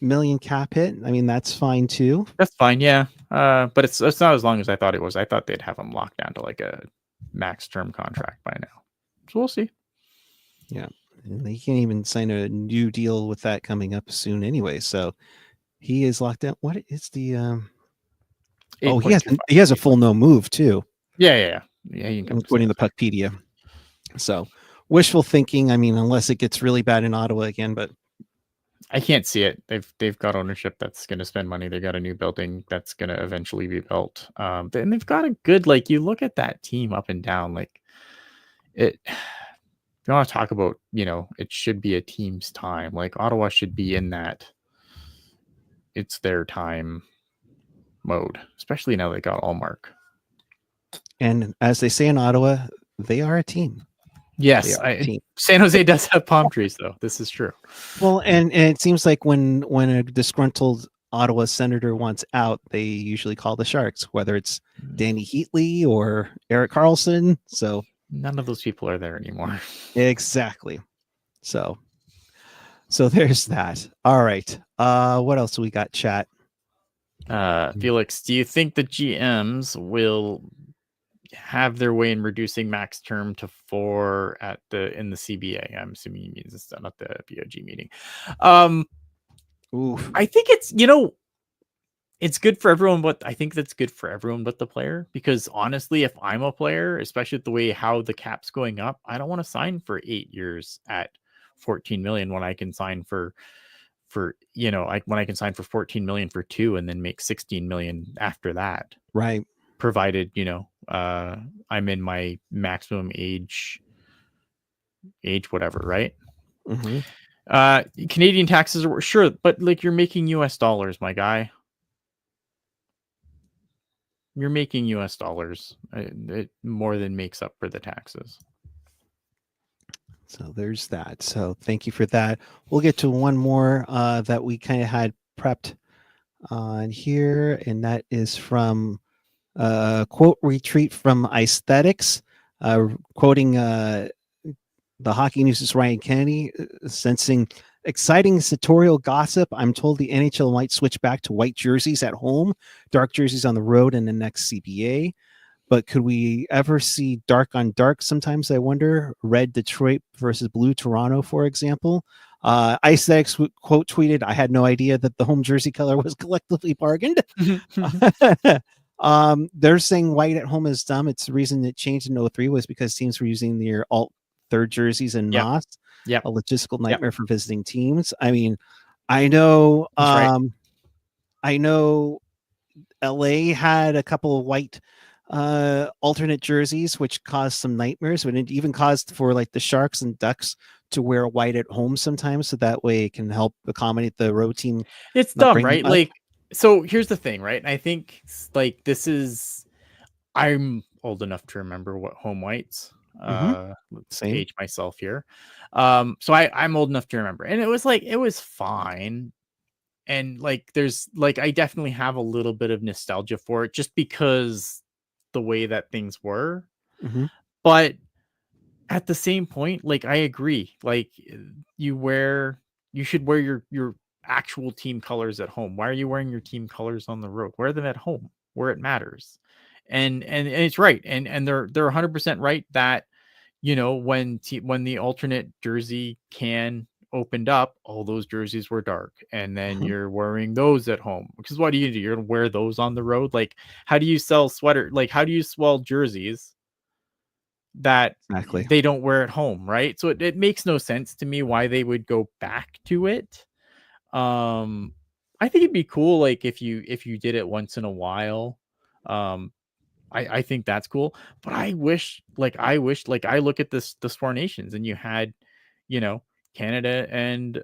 million cap hit. I mean, that's fine too. That's fine, yeah. But it's not as long as I thought it was. I thought they'd have him locked down to like a max term contract by now. So we'll see. Yeah, and they can't even sign a new deal with that coming up soon anyway. So he is locked down. What is the? He has a full no move too. Yeah. You can according to Puckpedia. So wishful thinking. I mean, unless it gets really bad in Ottawa again, but I can't see it. They've got ownership that's going to spend money. They got a new building that's going to eventually be built. And they've got a good, like, you look at that team up and down, like it. If you want to talk about, it should be a team's time. Like Ottawa should be in that. It's their time mode, especially now they got Allmark. And as they say in Ottawa, they are a team. Yes, San Jose does have palm trees, though. This is true. Well, and it seems like when a disgruntled Ottawa senator wants out, they usually call the Sharks, whether it's Danny Heatley or Erik Karlsson. So none of those people are there anymore. Exactly. So there's that. All right. What else do we got, chat? Felix, do you think the GMs will have their way in reducing max term to 4 in the CBA? I'm assuming he means it's not the BOG meeting. I think it's it's good for everyone, but I think that's good for everyone but the player, because honestly, if I'm a player, especially with the way how the cap's going up, I don't want to sign for 8 years at 14 million when I can sign for when I can sign for 14 million for 2 and then make 16 million after that. Right. Provided, I'm in my maximum age whatever, right? Mm-hmm. Canadian taxes are sure, but like you're making US dollars, my guy. You're making US dollars. It more than makes up for the taxes. So there's that. So thank you for that. We'll get to one more that we kind of had prepped on here, and that is from quote retreat from Aesthetics, quoting the Hockey News' Ryan Kennedy, sensing exciting sartorial gossip. I'm told the NHL might switch back to white jerseys at home, dark jerseys on the road in the next CBA. But could we ever see dark on dark? Sometimes I wonder. Red Detroit versus blue Toronto, for example. Aesthetics quote tweeted, "I had no idea that the home jersey color was collectively bargained." They're saying white at home is dumb. It's the reason it changed in 03 was because teams were using their alt third jerseys in Moss. Yep. A logistical nightmare for visiting teams. I mean, I know right. I know LA had a couple of white alternate jerseys, which caused some nightmares, but it even caused for like the Sharks and Ducks to wear white at home sometimes, so that way it can help accommodate the road team. It's dumb, right? Like, so here's the thing, right? I think like this is, I'm old enough to remember what home whites. Let's Same. age myself here. So I'm old enough to remember, and it was like it was fine. And like there's like I definitely have a little bit of nostalgia for it just because the way that things were. But at the same point, like I agree, like you should wear your actual team colors at home. Why are you wearing your team colors on the road? Wear them at home where it matters. And it's right. And they're 100% right that when the alternate jersey can opened up, all those jerseys were dark, and then you're wearing those at home, because what do? You're gonna wear those on the road? Like, how do you sell sweater? Like, how do you sell jerseys that they don't wear at home, right? So it makes no sense to me why they would go back to it. I think it'd be cool, like if you did it once in a while. I think that's cool, but I wish like I look at the Four Nations, and you had, Canada and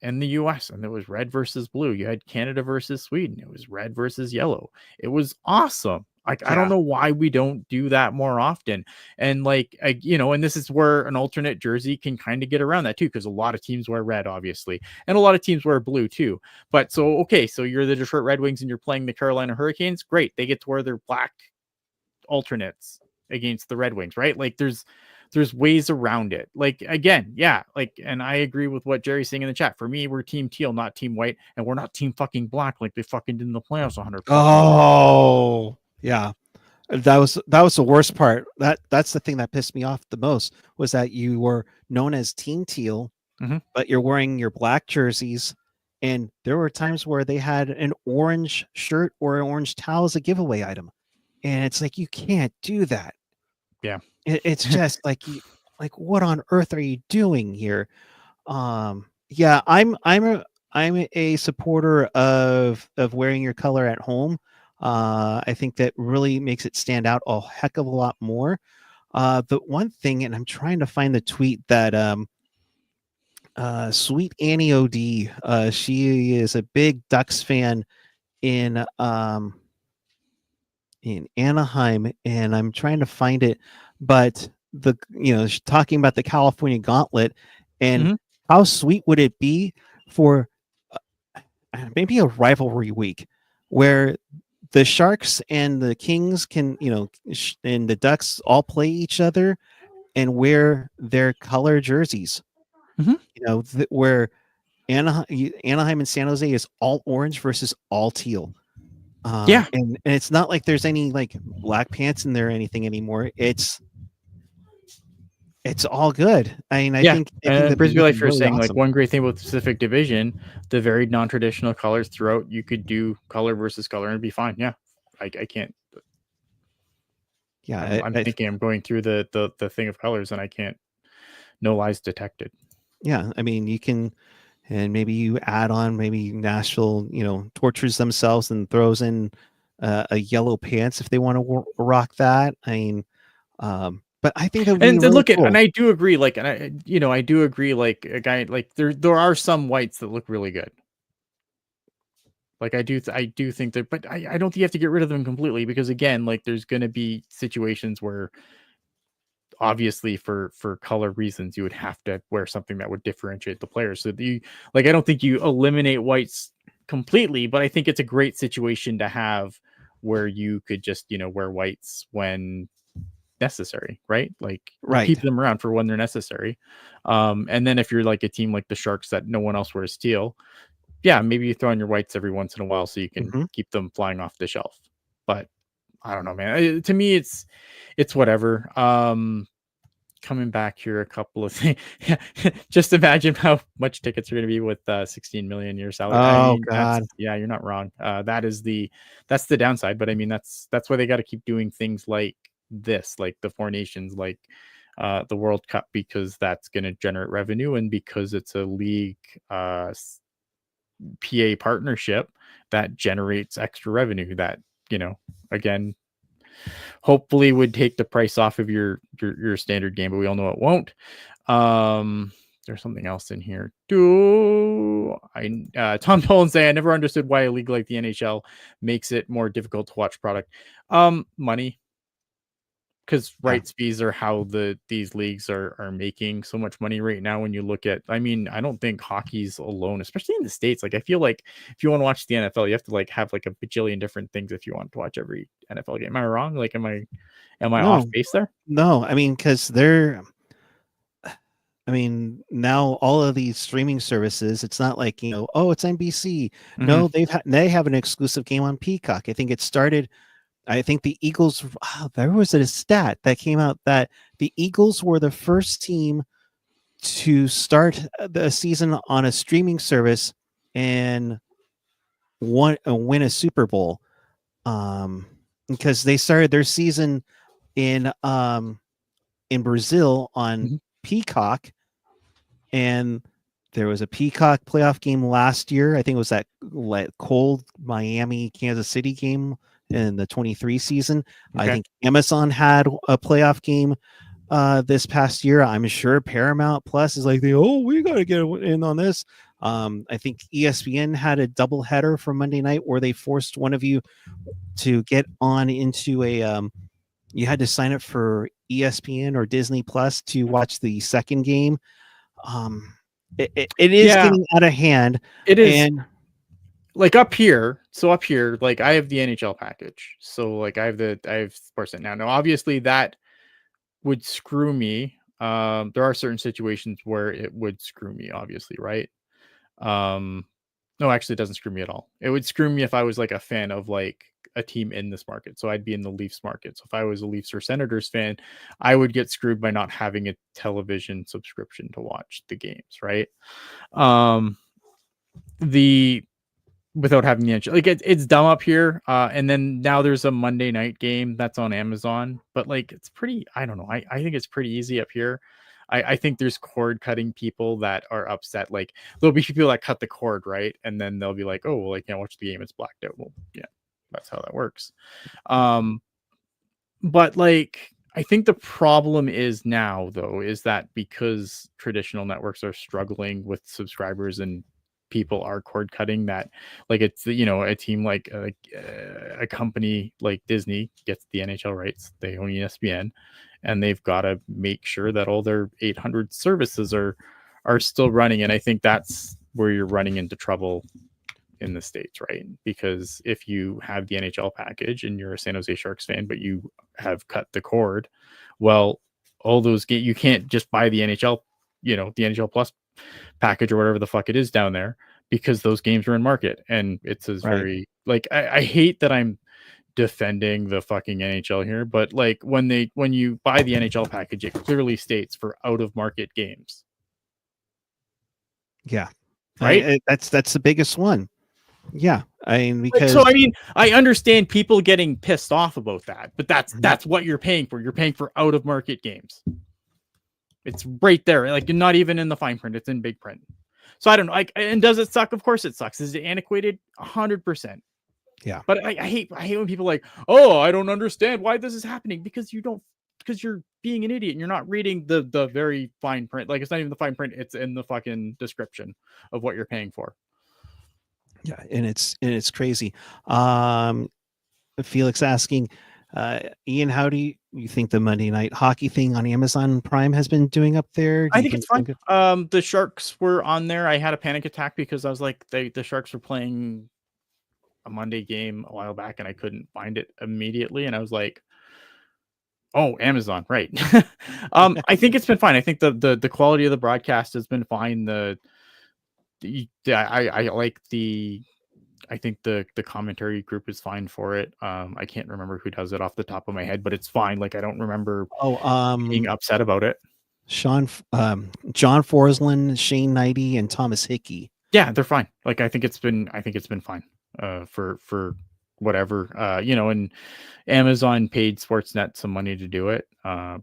the US, and it was red versus blue. You had Canada versus Sweden. It was red versus yellow. It was awesome. Like, I don't know why we don't do that more often. And like, and this is where an alternate jersey can kind of get around that too, because a lot of teams wear red, obviously, and a lot of teams wear blue too. But so, okay, so you're the Detroit Red Wings and you're playing the Carolina Hurricanes. Great. They get to wear their black alternates against the Red Wings, right? Like there's ways around it. Like, again, yeah, like, and I agree with what Jerry's saying in the chat. For me, we're team teal, not team white, and we're not team fucking black like they fucking did in the playoffs 100. Oh, yeah. That was the worst part. That's the thing that pissed me off the most, was that you were known as Team Teal, but you're wearing your black jerseys, and there were times where they had an orange shirt or an orange towel as a giveaway item, and it's like, you can't do that. Yeah, it's just like what on earth are you doing here? Yeah, I'm a supporter of wearing your color at home. I think that really makes it stand out a heck of a lot more. The one thing, and I'm trying to find the tweet that Sweet Annie OD, she is a big Ducks fan in Anaheim, and I'm trying to find it, but she's talking about the California Gauntlet, and how sweet would it be for maybe a rivalry week where the Sharks and the Kings can, and the Ducks all play each other and wear their color jerseys. Where Anaheim and San Jose is all orange versus all teal. And it's not like there's any like black pants in there or anything anymore. It's all good. I mean, I think and Brisbane Life really is saying, awesome. like, one great thing about the Pacific Division, the very non-traditional colors throughout, you could do color versus color and it'd be fine. Yeah, I can't. Yeah, I'm thinking I'm going through the thing of colors, and I can't. No lies detected. Yeah, I mean, you can, and maybe you add on, maybe Nashville, tortures themselves and throws in a yellow pants if they want to rock that. I mean, but I think that would be really cool. And I do agree, like, and I do agree, like, a guy, like, there are some whites that look really good. Like, I do think that, but I don't think you have to get rid of them completely, because again, like, there's going to be situations where obviously for color reasons, you would have to wear something that would differentiate the players. So I don't think you eliminate whites completely, but I think it's a great situation to have where you could just, wear whites when necessary, right? Like you Right. keep them around for when they're necessary. And then if you're like a team like the Sharks that no one else wears teal, yeah, maybe you throw on your whites every once in a while so you can keep them flying off the shelf. But I don't know, man. To me, it's whatever. Coming back here, a couple of things. Just imagine how much tickets are going to be with 16 million year salary. I Oh mean, God. you're not wrong. That's the downside. But I mean, that's why they got to keep doing things like this, like the Four Nations, like the World Cup, because that's going to generate revenue, and because it's a league PA partnership that generates extra revenue that, again, hopefully would take the price off of your standard game, but we all know it won't. There's something else in here. Tom Dolan say I never understood why a league like the NHL makes it more difficult to watch product. Money. Because rights fees are how these leagues are making so much money right now. When you look at, I mean, I don't think hockey's alone, especially in the States. Like, I feel like if you want to watch the NFL, you have to like have like a bajillion different things if you want to watch every NFL game. Am I wrong? Like, am I off base there? No, I mean, because now all of these streaming services, it's not like, oh, it's NBC. No, they have an exclusive game on Peacock. I think it started. I think the Eagles, there was a stat that came out that the Eagles were the first team to start the season on a streaming service and win a Super Bowl. Because they started their season in Brazil on Peacock, and there was a Peacock playoff game last year. I think it was that cold Miami Kansas City game in the 23 season. Okay. I think Amazon had a playoff game this past year. I'm sure Paramount Plus is like, we got to get in on this. I think ESPN had a double header for Monday night where they forced one of you to get on into you had to sign up for ESPN or Disney Plus to watch the second game. It is getting out of hand. It is. And like up here, like I have the NHL package. So like I have Sportsnet now. Now, obviously that would screw me. There are certain situations where it would screw me, obviously, right? No, actually it doesn't screw me at all. It would screw me if I was like a fan of like a team in this market. So I'd be in the Leafs market. So if I was a Leafs or Senators fan, I would get screwed by not having a television subscription to watch the games, right? Without having the NHL, like it's dumb up here. And then now there's a Monday night game that's on Amazon, but like it's pretty, I don't know. I think it's pretty easy up here. I think there's cord cutting people that are upset. Like there'll be people that cut the cord, right? And then they'll be like, oh, well, I can't watch the game. It's blacked out. Well, yeah, that's how that works. But like, I think the problem is now though, is that because traditional networks are struggling with subscribers and people are cord cutting, that like it's a team like a company like Disney gets the NHL rights, they own ESPN, and they've got to make sure that all their 800 services are still running. And I think that's where you're running into trouble in the States, right? Because if you have the NHL package and you're a San Jose Sharks fan, but you have cut the cord, well, all those you can't just buy the NHL, the NHL Plus package or whatever the fuck it is down there, because those games are in market. And it's very like, I hate that I'm defending the fucking NHL here, but like when you buy the NHL package, it clearly states for out of market games. Yeah. Right. That's the biggest one. Yeah. I understand people getting pissed off about that, but that's what you're paying for. You're paying for out of market games. It's right there. Like, not even in the fine print, it's in big print. So I don't know. Like, and does it suck? Of course it sucks. Is it antiquated? 100%. Yeah. But I hate when people are like, oh, I don't understand why this is happening, because you're being an idiot and you're not reading the very fine print. Like, it's not even the fine print, it's in the fucking description of what you're paying for. Yeah, and it's crazy. Felix asking, Ian, how do you think the Monday Night Hockey thing on Amazon Prime has been doing up there? Do I you think it's fine. good? The Sharks were on there. I had a panic attack because I was like, the Sharks were playing a Monday game a while back, and I couldn't find it immediately. And I was like, oh, Amazon, right? I think it's been fine. I think the quality of the broadcast has been fine. I like the. I think the commentary group is fine for it. I can't remember who does it off the top of my head, but it's fine. Like I don't remember being upset about it. John Forsland, Shane Knighty, and Thomas Hickey. Yeah, they're fine. Like I think it's been fine. For whatever. And Amazon paid Sportsnet some money to do it.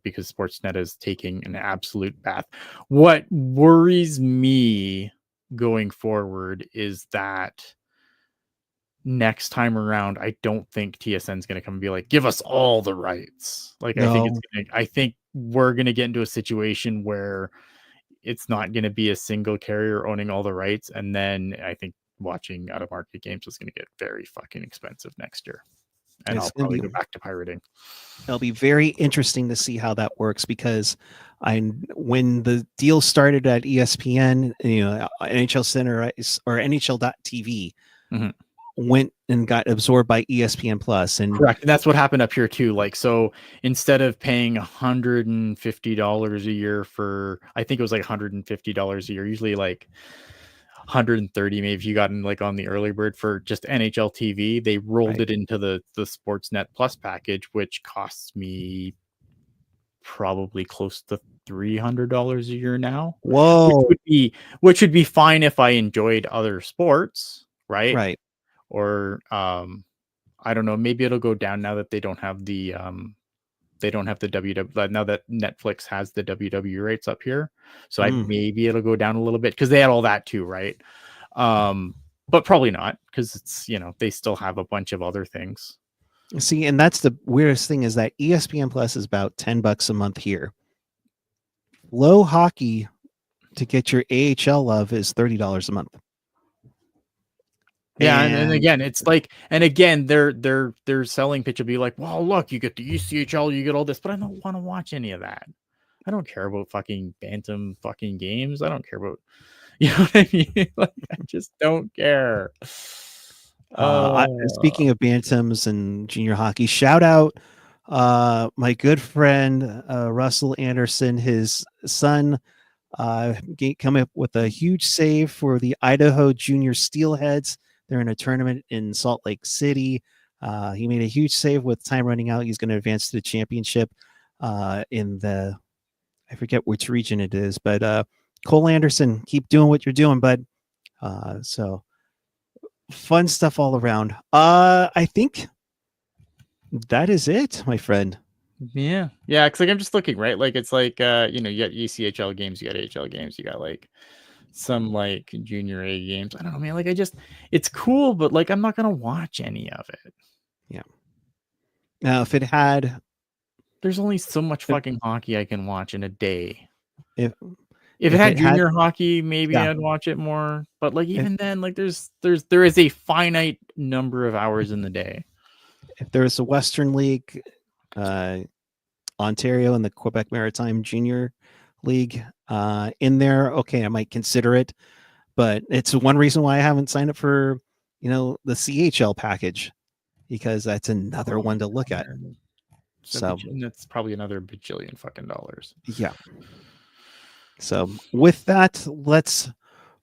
Because Sportsnet is taking an absolute bath. What worries me going forward is that next time around, I don't think TSN is going to come and be like, give us all the rights. Like, No. I think we're going to get into a situation where it's not going to be a single carrier owning all the rights. And then I think watching out of market games is going to get very fucking expensive next year. And I'll probably go back to pirating. It'll be very interesting to see how that works because when the deal started at ESPN, NHL Center or NHL.TV, went and got absorbed by ESPN Plus. And correct. And that's what happened up here too. Like, so instead of paying $150 a year for, I think it was like $150 a year, usually like 130 maybe if you got in like on the early bird for just NHL TV, they rolled it into the Sportsnet Plus package, which costs me probably close to $300 a year now. Whoa. Which would be fine if I enjoyed other sports, right? Right. Or I don't know, maybe it'll go down now that they don't have the WWE, now that Netflix has the WWE rates up here. So maybe it'll go down a little bit because they had all that too, right? But probably not because it's, they still have a bunch of other things. See, and that's the weirdest thing is that ESPN Plus is about $10 a month here. Low hockey to get your AHL love is $30 a month. Yeah, and again, it's like, and again, their selling pitch will be like, well, look, you get the ECHL, you get all this, but I don't want to watch any of that. I don't care about fucking bantam fucking games. I don't care about, you know what I mean? Like, I just don't care. Speaking of bantams and junior hockey, shout out my good friend Russell Anderson, his son. Come up with a huge save for the Idaho Junior Steelheads. They're in a tournament in Salt Lake City. He made a huge save with time running out. He's going to advance to the championship in the, I forget which region it is, but Cole Anderson, keep doing what you're doing, bud. So fun stuff all around. I think that is it, my friend. Yeah. Cause like I'm just looking, right? Like it's like you got ECHL games, you got AHL games, you got like some like junior A games. I don't know, man. Like it's cool, but like I'm not gonna watch any of it. Yeah. Now if it had, there's only so much fucking hockey I can watch in a day. If it had junior hockey, maybe I'd watch it more. But like even then, like there is a finite number of hours in the day. If there was a Western League, Ontario and the Quebec Maritime Junior League in there, okay, I might consider it. But it's one reason why I haven't signed up for, the CHL package, because that's another one to look at. So that's probably another bajillion fucking dollars. Yeah. So with that, let's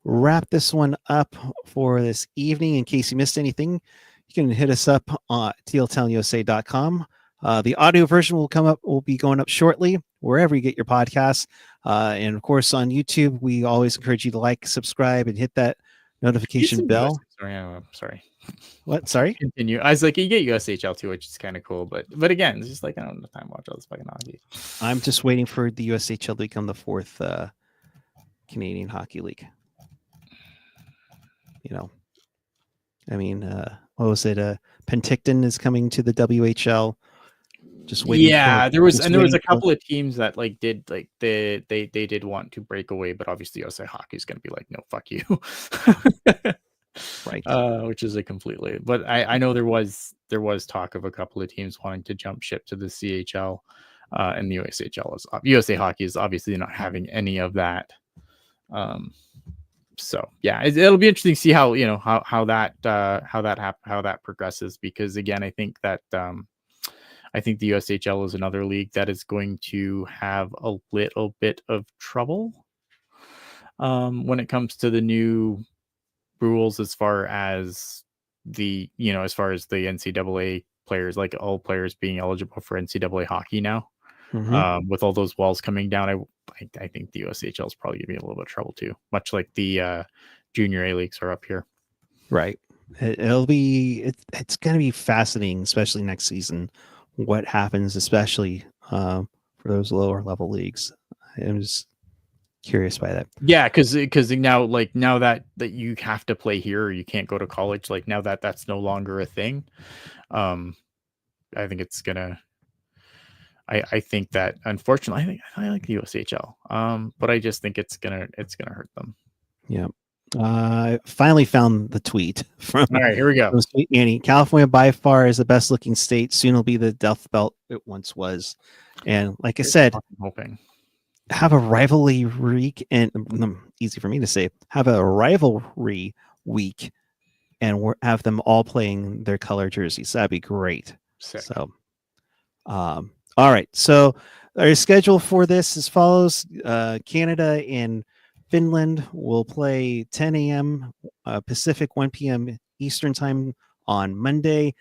wrap this one up for this evening. In case you missed anything, you can hit us up on tealtownusa.com. The audio version will be going up shortly, wherever you get your podcasts. And of course, on YouTube, we always encourage you to like, subscribe, and hit that notification bell. Sorry. What? Sorry? Continue. I was like, you get USHL too, which is kind of cool. But again, it's just like, I don't have time to watch all this fucking hockey. I'm just waiting for the USHL to become the fourth Canadian Hockey League. I mean, what was it? Penticton is coming to the WHL. Just waiting. Yeah, there was a couple of teams that they did want to break away, but obviously USA Hockey is going to be like, no, fuck you. Right. Which is a completely. But I know there was talk of a couple of teams wanting to jump ship to the CHL, and the USHL is USA Hockey is obviously not having any of that. So yeah, it'll be interesting to see how how that progresses, because again, I think that I think the USHL is another league that is going to have a little bit of trouble when it comes to the new rules, as far as the NCAA players, like all players being eligible for NCAA hockey now. With all those walls coming down, I think the USHL is probably going to be in a little bit of trouble too, much like the junior A leagues are up here. Right. It's going to be fascinating, especially next season, what happens, especially for those lower level leagues. I'm just curious by that. Yeah, because now that you have to play here, or you can't go to college, like now that's no longer a thing. I think it's gonna. I think that, unfortunately, I like the USHL, but I just think it's gonna hurt them. Yeah. I finally found the tweet from. All right, here we go. Sweet Annie. California by far is the best looking state. Soon will be the Death Belt it once was. And like I said, I'm hoping. Have a rivalry week, and easy for me to say, have a rivalry week, and have them all playing their color jerseys. That'd be great. Sick. So, all right. So our schedule for this is follows. Canada and Finland will play 10 a.m. Pacific, 1 p.m. Eastern time on Monday.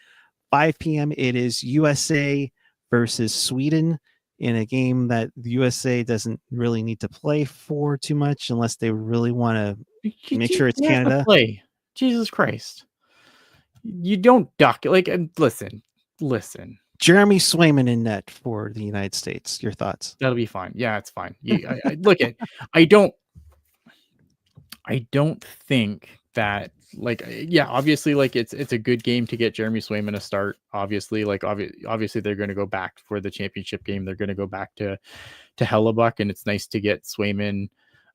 5 p.m. it is USA versus Sweden, in a game that the USA doesn't really need to play for too much, unless they really want to make sure it's Canada. Play. Jesus Christ. You don't duck. Like, listen. Jeremy Swayman in net for the United States. Your thoughts? That'll be fine. Yeah, it's fine. Look at. I don't think that, like, yeah, obviously, like, it's a good game to get Jeremy Swayman a start. Obviously, like, obviously they're going to go back for the championship game. They're going to go back to Hellebuck, and it's nice to get Swayman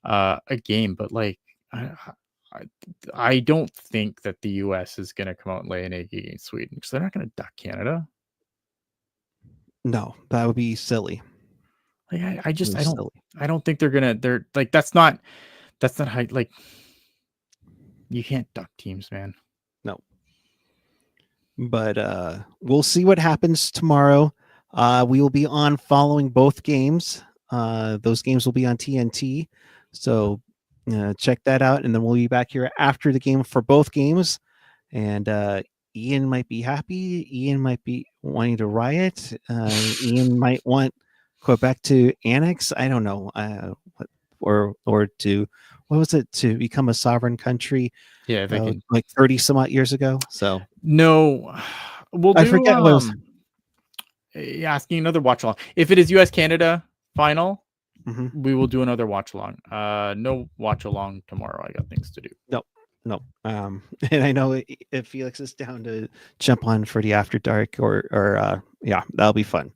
a game. But like, I don't think that the U.S. is going to come out and lay an egg against Sweden, because they're not going to duck Canada. No, that would be silly. Like, I don't think they're like, that's not how, like, you can't duck teams, man. No. But we'll see what happens tomorrow. We will be on following both games. Those games will be on TNT. So check that out. And then we'll be back here after the game for both games. And Ian might be happy. Ian might be wanting to riot. Ian might want Quebec to annex. I don't know. Or to, what was it, to become a sovereign country? Yeah, they can, like 30 some odd years ago. So no, I forget what was asking another watch along. If it is US Canada final, mm-hmm. we will do another watch along. No watch along tomorrow. I got things to do. No. And I know if Felix is down to jump on for the after dark, or yeah, that'll be fun.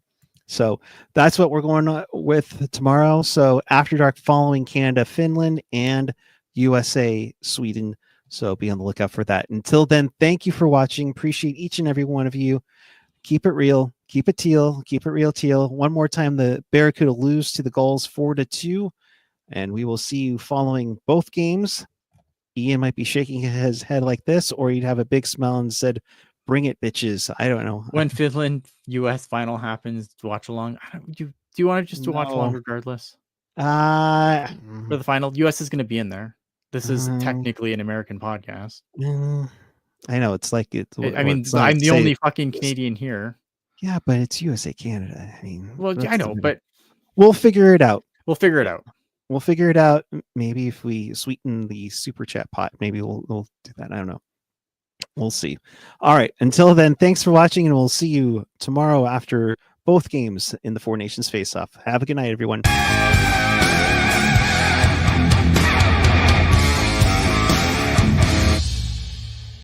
So that's what we're going with tomorrow. So after dark following Canada, Finland, and USA, Sweden. So be on the lookout for that. Until then, thank you for watching. Appreciate each and every one of you. Keep it real. Keep it teal. Keep it real, teal. One more time, the Barracuda lose to the Gulls 4-2. And we will see you following both games. Ian might be shaking his head like this, or he'd have a big smile and said, "Bring it, bitches." I don't know. When Finland US final happens, watch along. Do you want to just watch along regardless? For the final, US is going to be in there. This is technically an American podcast. I know, it's like it. I mean, I'm the only fucking Canadian here. Yeah, but it's USA Canada. I mean, well, I know, but we'll figure it out. We'll figure it out. Maybe if we sweeten the super chat pot, maybe we'll do that. I don't know. We'll see. All right. Until then, thanks for watching, and we'll see you tomorrow after both games in the Four Nations face-off. Have a good night, everyone.